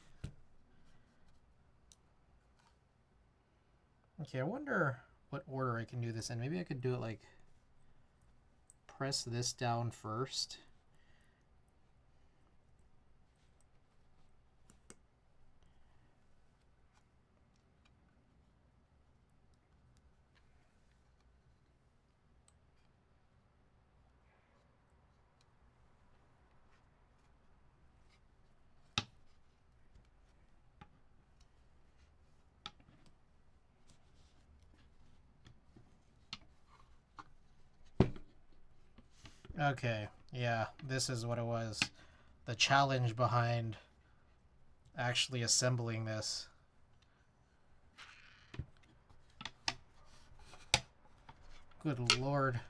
Okay, I wonder what order I can do this in. Maybe I could do it like press this down first. Okay, yeah, this is what it was. The challenge behind actually assembling this. Good lord.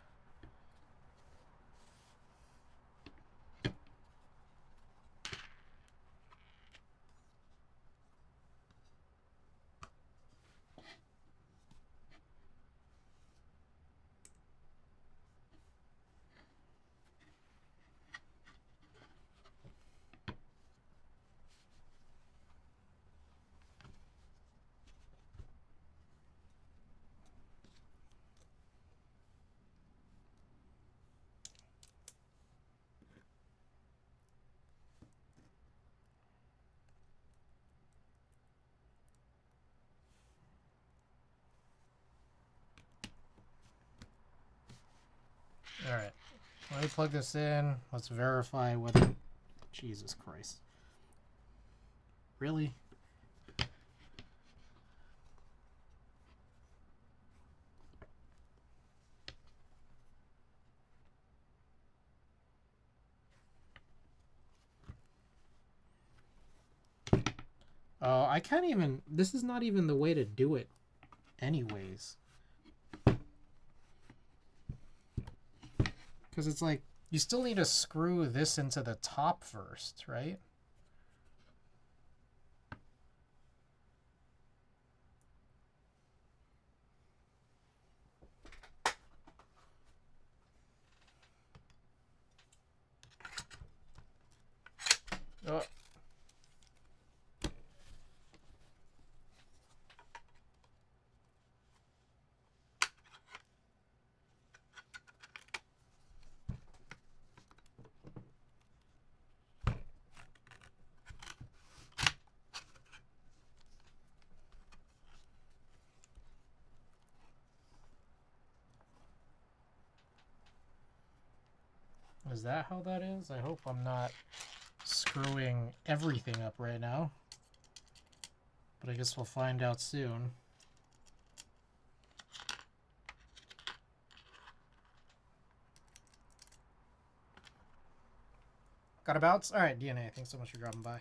Alright, let me plug this in. Let's verify whether... Jesus Christ. Really? Oh, I can't even... This is not even the way to do it anyways. Because it's like, you still need to screw this into the top first, right? Oh. Is that how that is? I hope I'm not screwing everything up right now. But I guess we'll find out soon. Got a bounce? Alright, DNA, thanks so much for dropping by.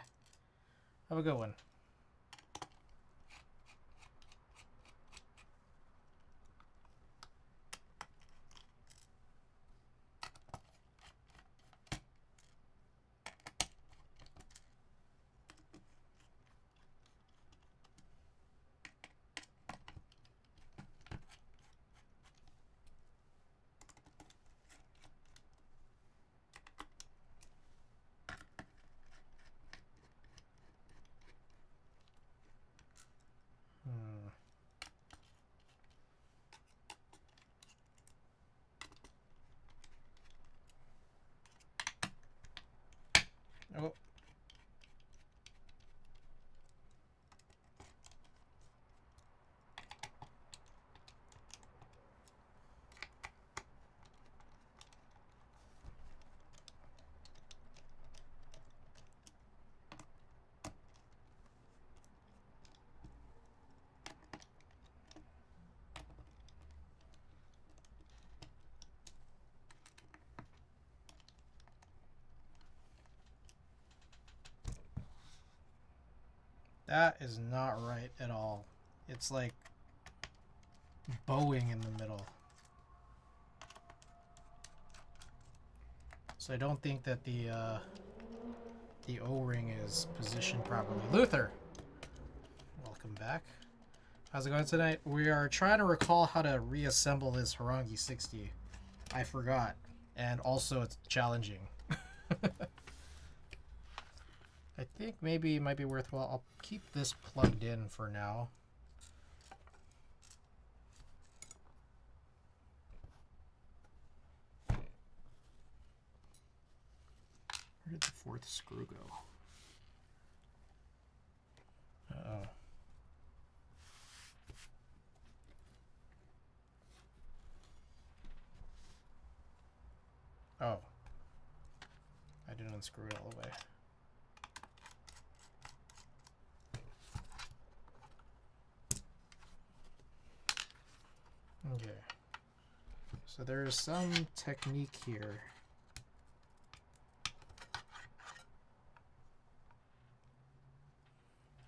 Have a good one. That is not right at all. It's like bowing in the middle. So I don't think that the O-ring is positioned properly. Luther! Welcome back. How's it going tonight? We are trying to recall how to reassemble this horangi60. I forgot. And also it's challenging. I think maybe it might be worthwhile. I'll keep this plugged in for now. Where did the fourth screw go? Uh-oh. Oh. I didn't unscrew it all the way. Okay. So there's some technique here.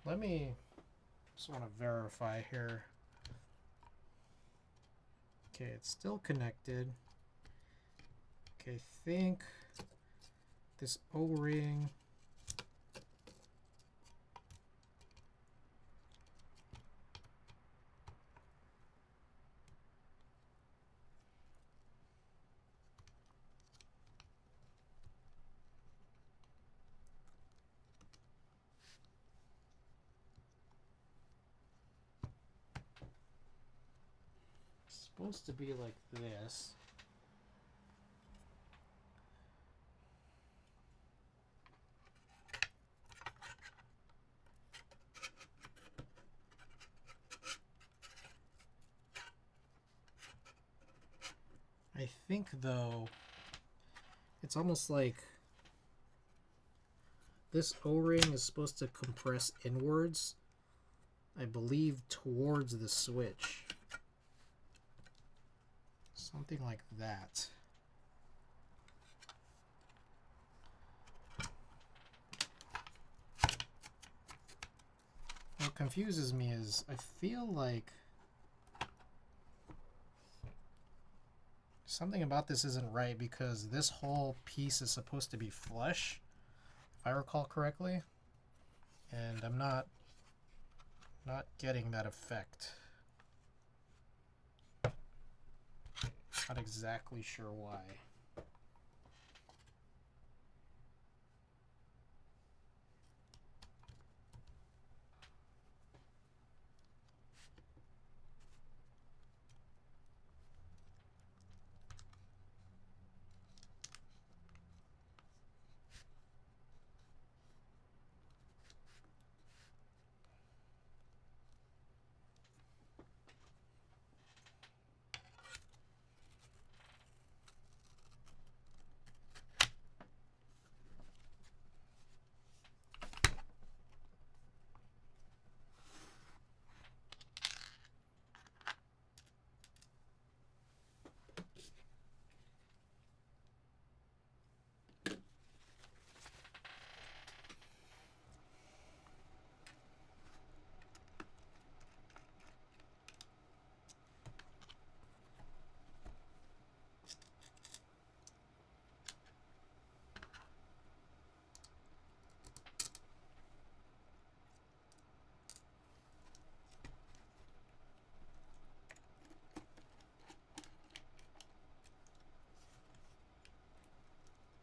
Let me just want to verify here. Okay, it's still connected. Okay, I think this O-ring. It's supposed to be like this. I think, though, it's almost like this O-ring is supposed to compress inwards, I believe, towards the switch. Something like that. What confuses me is I feel like something about this isn't right because this whole piece is supposed to be flush, if I recall correctly, and I'm not getting that effect. Not exactly sure why.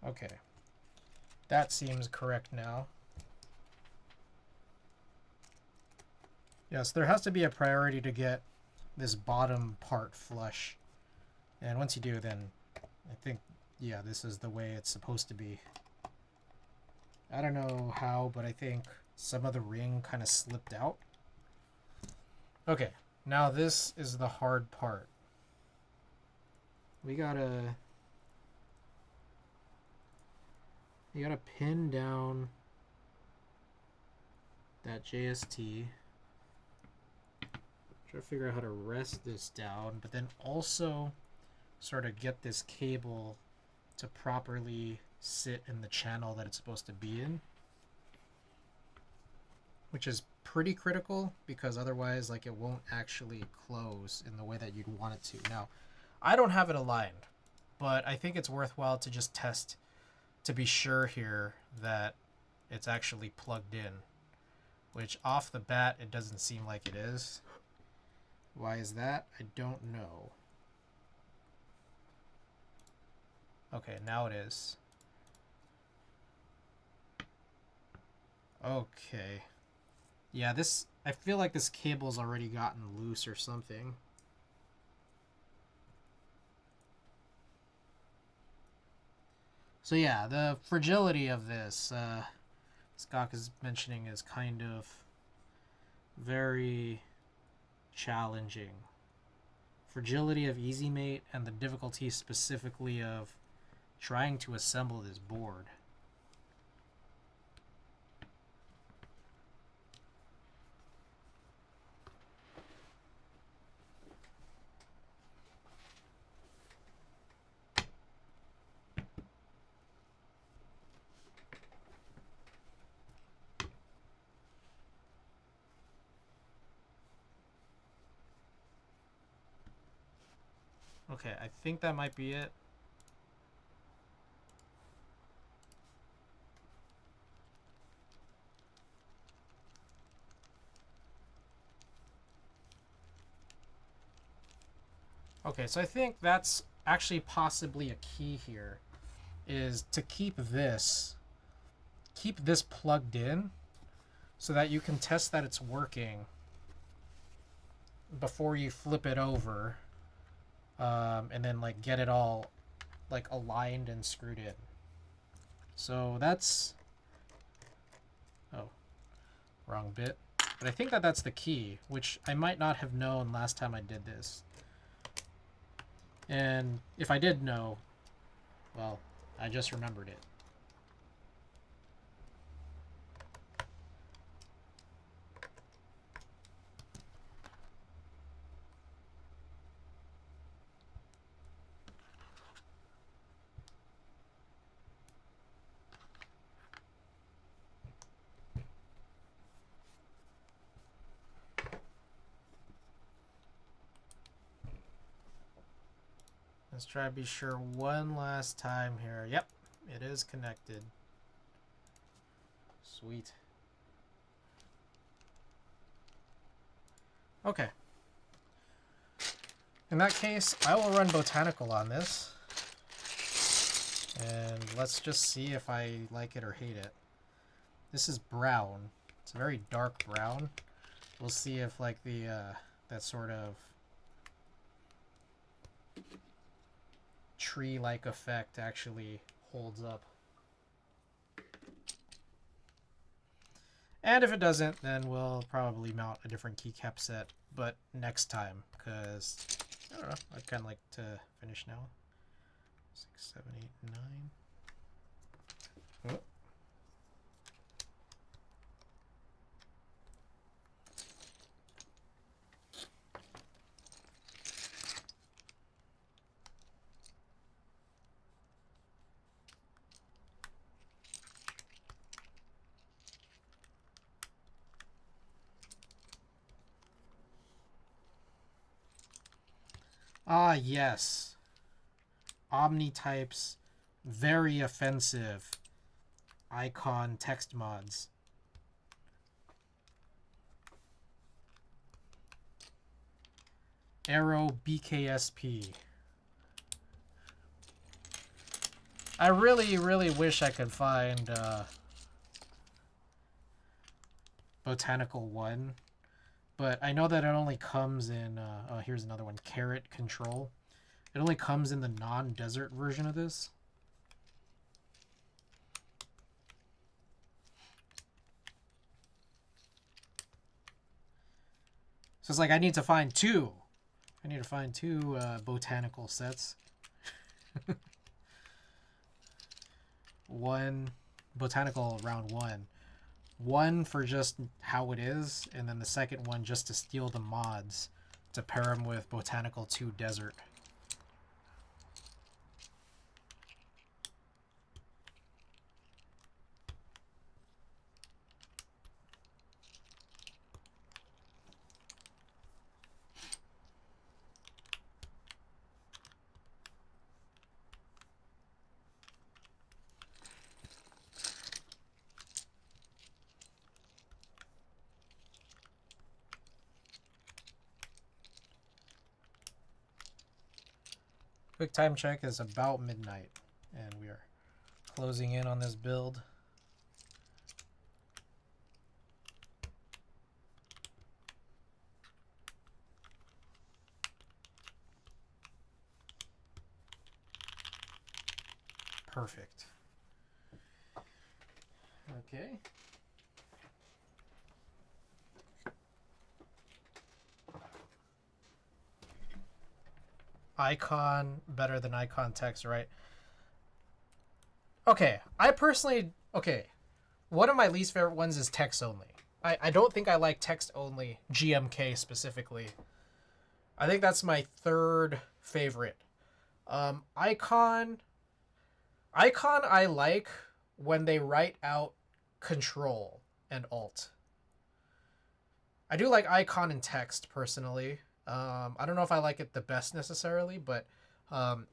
Okay, that seems correct now. Yes, there has to be a priority to get this bottom part flush. And once you do, then I think, yeah, this is the way it's supposed to be. I don't know how, but I think some of the ring kind of slipped out. Okay, now this is the hard part. We gotta pin down that JST. Try to figure out how to rest this down, but then also sort of get this cable to properly sit in the channel that it's supposed to be in. which is pretty critical because otherwise like it won't actually close in the way that you'd want it to. Now, I don't have it aligned, but I think it's worthwhile to just test to be sure here that it's actually plugged in, which off the bat it doesn't seem like it is. Why is that? I don't know. Okay, now it is. Okay. Yeah, this, I feel like this cable's already gotten loose or something. So yeah, the fragility of this, Scott is mentioning, is kind of very challenging. Fragility of EasyMate and the difficulty specifically of trying to assemble this board. Okay, I think that might be it. Okay, so I think that's actually possibly a key here, is to keep this plugged in so that you can test that it's working before you flip it over, and then like get it all like aligned and screwed in. So that's, oh, wrong bit. But I think that that's the key, which I might not have known last time I did this. And if I did know, well, I just remembered it. Let's try to be sure one last time here. Yep, it is connected. Sweet. Okay. In that case, I will run Botanical on this. And let's just see if I like it or hate it. This is brown. It's a very dark brown. We'll see if like the that sort of tree-like effect actually holds up. And if it doesn't, then we'll probably mount a different keycap set, but next time, because I don't know, I'd kind of like to finish now. 6, 7, 8, 9. Oh. Ah, yes. Omni-types, very offensive icon text mods. Arrow BKSP. I really, really wish I could find Botanical 1. But I know that it only comes in, oh, here's another one, Carrot Control. It only comes in the non-desert version of this. So it's like I need to find two. I need to find two Botanical sets. One Botanical round 1. One for just how it is, and then the second one just to steal the mods to pair them with Botanical 2 Desert. Quick time check is about midnight, and we are closing in on this build. Perfect. Okay. Icon better than icon text, right? Okay, I personally, okay, one of my least favorite ones is text only. I don't think I like text only, GMK specifically. I think that's my third favorite. Icon I like when they write out Control and Alt. I do like icon and text personally. I don't know if I like it the best necessarily, but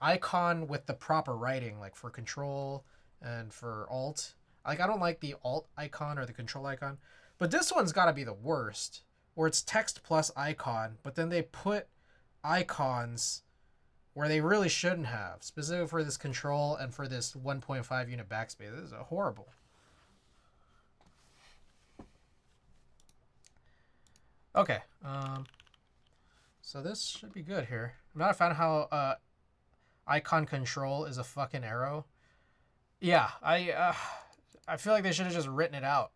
icon with the proper writing, like for Control and for Alt. Like I don't like the Alt icon or the Control icon, but this one's got to be the worst, where it's text plus icon, but then they put icons where they really shouldn't have, specifically for this Control and for this 1.5 unit backspace. This is horrible. Okay, so this should be good here. I'm not a fan of how icon control is a fucking arrow. Yeah, I feel like they should have just written it out.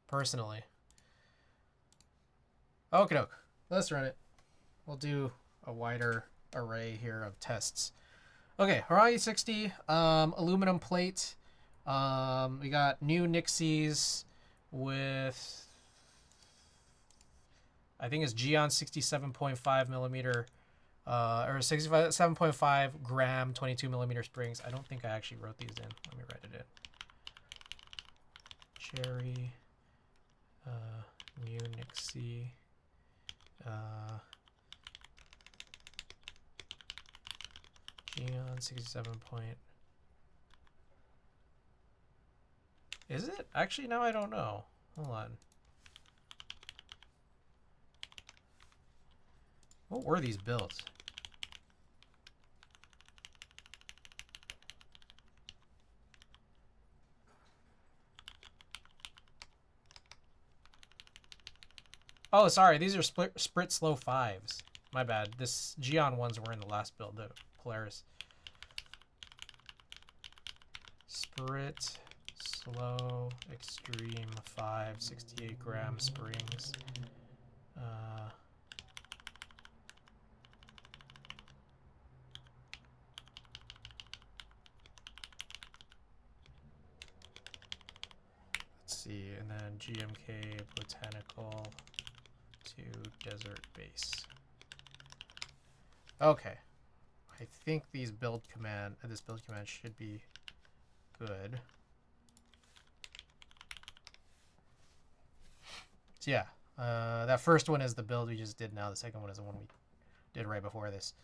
Personally. Okie doke. Let's run it. We'll do a wider array here of tests. Okay, horangi60, aluminum plate. We got new Nixies with, I think it's Geon 67.5 millimeter, or 67.5 gram 22 millimeter springs. I don't think I actually wrote these in. Let me write it in. Cherry, new Nixie, Geon 67 point. Is it? Actually, now I don't know. Hold on. What were these builds? Oh, sorry. These are Sprit Slow 5s. My bad. This Geon ones were in the last build, the Polaris. Sprit Slow Extreme 5, 68 gram springs. Let's see, and then GMK Botanical to Desert Base. Okay. I think this build command should be good. So yeah, that first one is the build we just did now. The second one is the one we did right before this.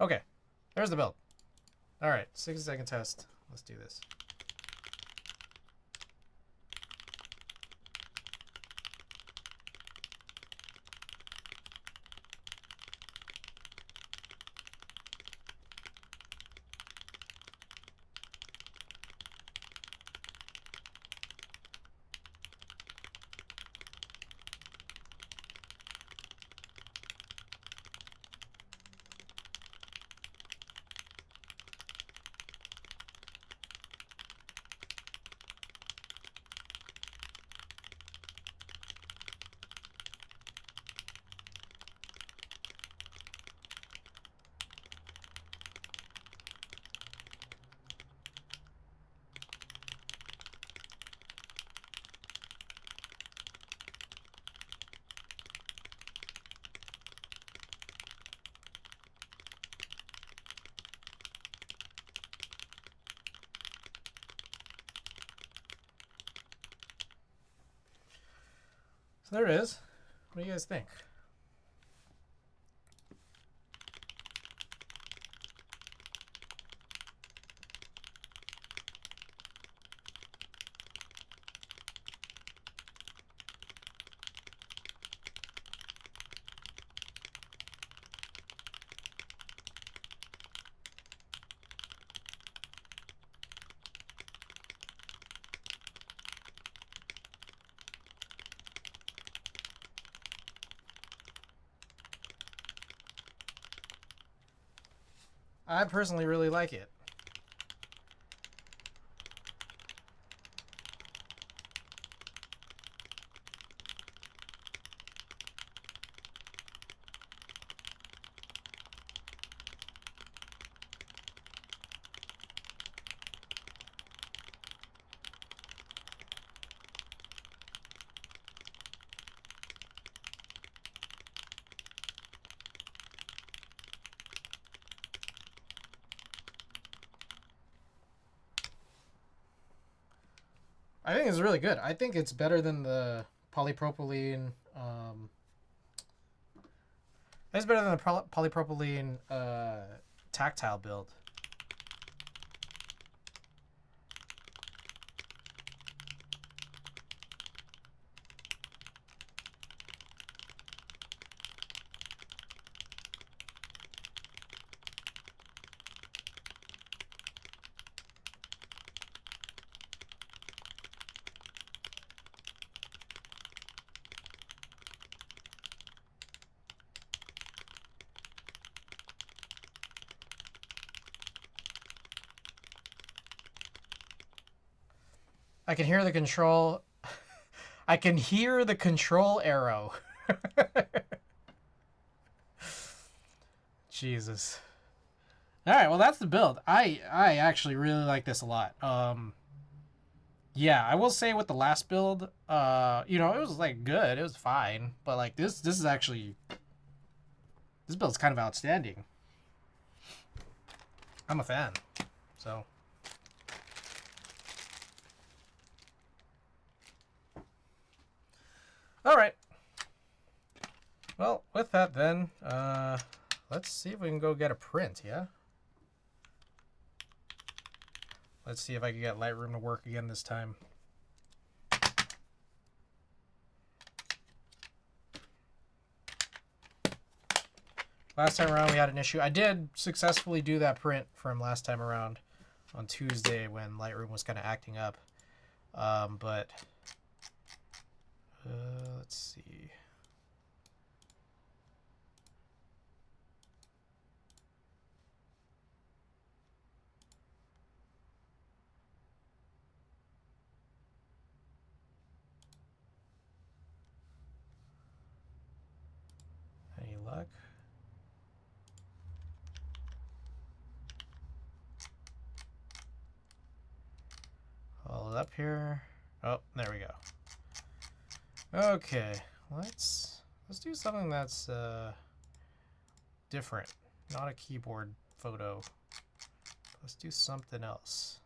Okay, there's the build. All right, 60-second test. Let's do this. So there it is. What do you guys think? I personally really like it. I think it's really good. I think it's better than the polypropylene. It's better than the polypropylene tactile build. I can hear the control. I can hear the control arrow. Jesus. All right, well that's the build. I actually really like this a lot. Yeah, I will say with the last build, you know, it was like good. It was fine, but like this is actually this build's kind of outstanding. I'm a fan. So all right. Well, with that then, let's see if we can go get a print, yeah? Let's see if I can get Lightroom to work again this time. Last time around we had an issue. I did successfully do that print from last time around on Tuesday when Lightroom was kind of acting up. But let's see. Any luck? Hold it up here. Oh, there we go. Okay, let's do something that's different. Not a keyboard photo. Let's do something else.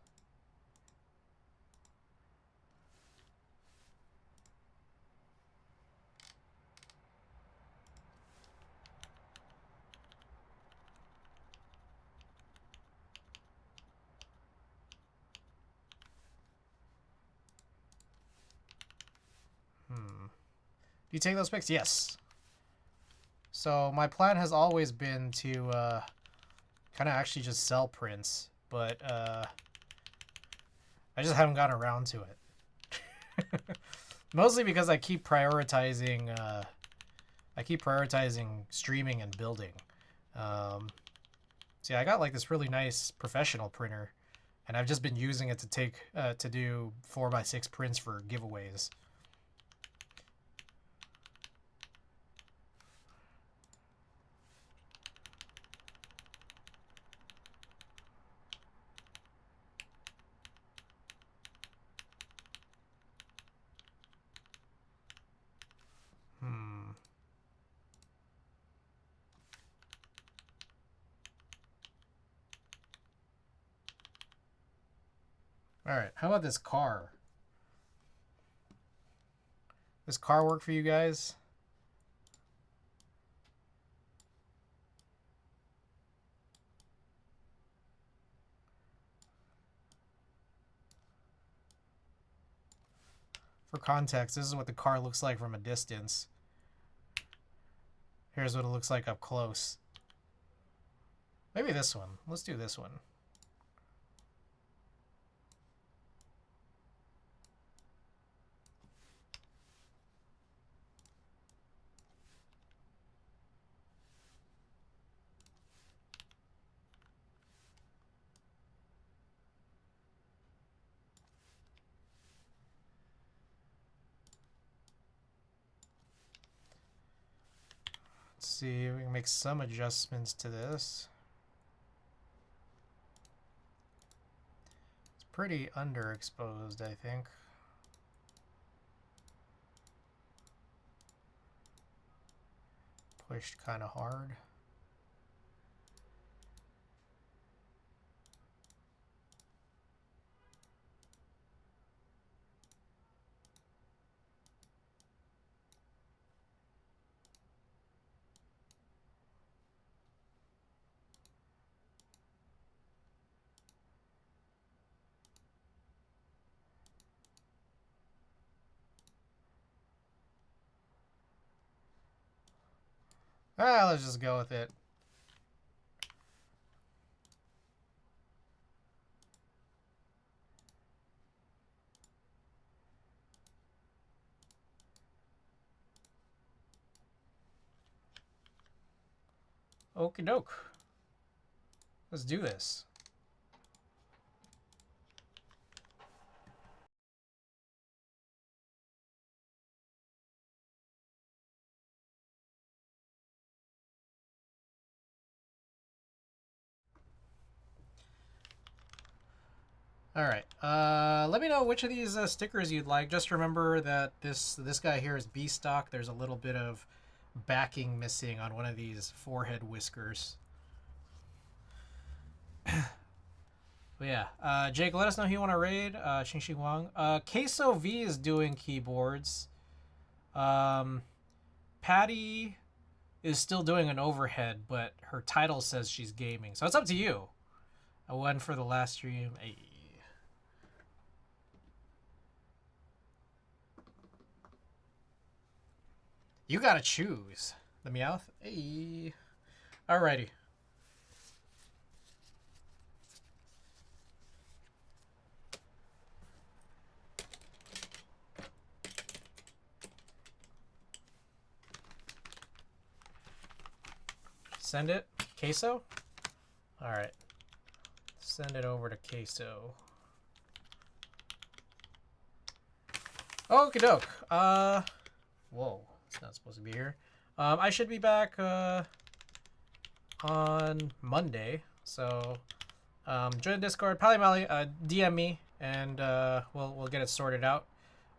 Do you take those pics? Yes. So my plan has always been to kind of actually just sell prints, but I just haven't gotten around to it. Mostly because I keep prioritizing streaming and building. See, I got like this really nice professional printer, and I've just been using it to take to do 4x6 prints for giveaways. All right, how about this car? This car work for you guys? For context, this is what the car looks like from a distance. Here's what it looks like up close. Maybe this one. Let's do this one. see if we can make some adjustments to this. It's pretty underexposed, I think. Pushed kind of hard. Ah, let's just go with it. Okie doke. Let's do this. All right. Let me know which of these stickers you'd like. Just remember that this guy here is B stock. There's a little bit of backing missing on one of these forehead whiskers. But yeah, Jake, let us know who you want to raid. Xing Wang. Queso V is doing keyboards. Patty is still doing an overhead, but her title says she's gaming. So it's up to you. I went for the last stream. Hey. You gotta choose. The Meowth? Hey. Alrighty. Send it. Queso? Alright. Send it over to Queso. Okie doke. Whoa. It's not supposed to be here. I should be back on Monday. So join the Discord. Pally Mally, DM me and we'll get it sorted out.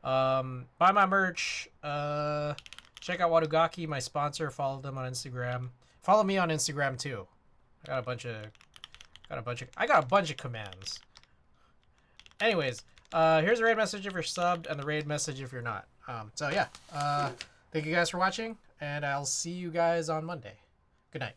Buy my merch. Check out Wadugaki, my sponsor. Follow them on Instagram. Follow me on Instagram too. I got a bunch of commands. Anyways, here's a raid message if you're subbed and the raid message if you're not. So yeah, thank you guys for watching and I'll see you guys on Monday. Good night.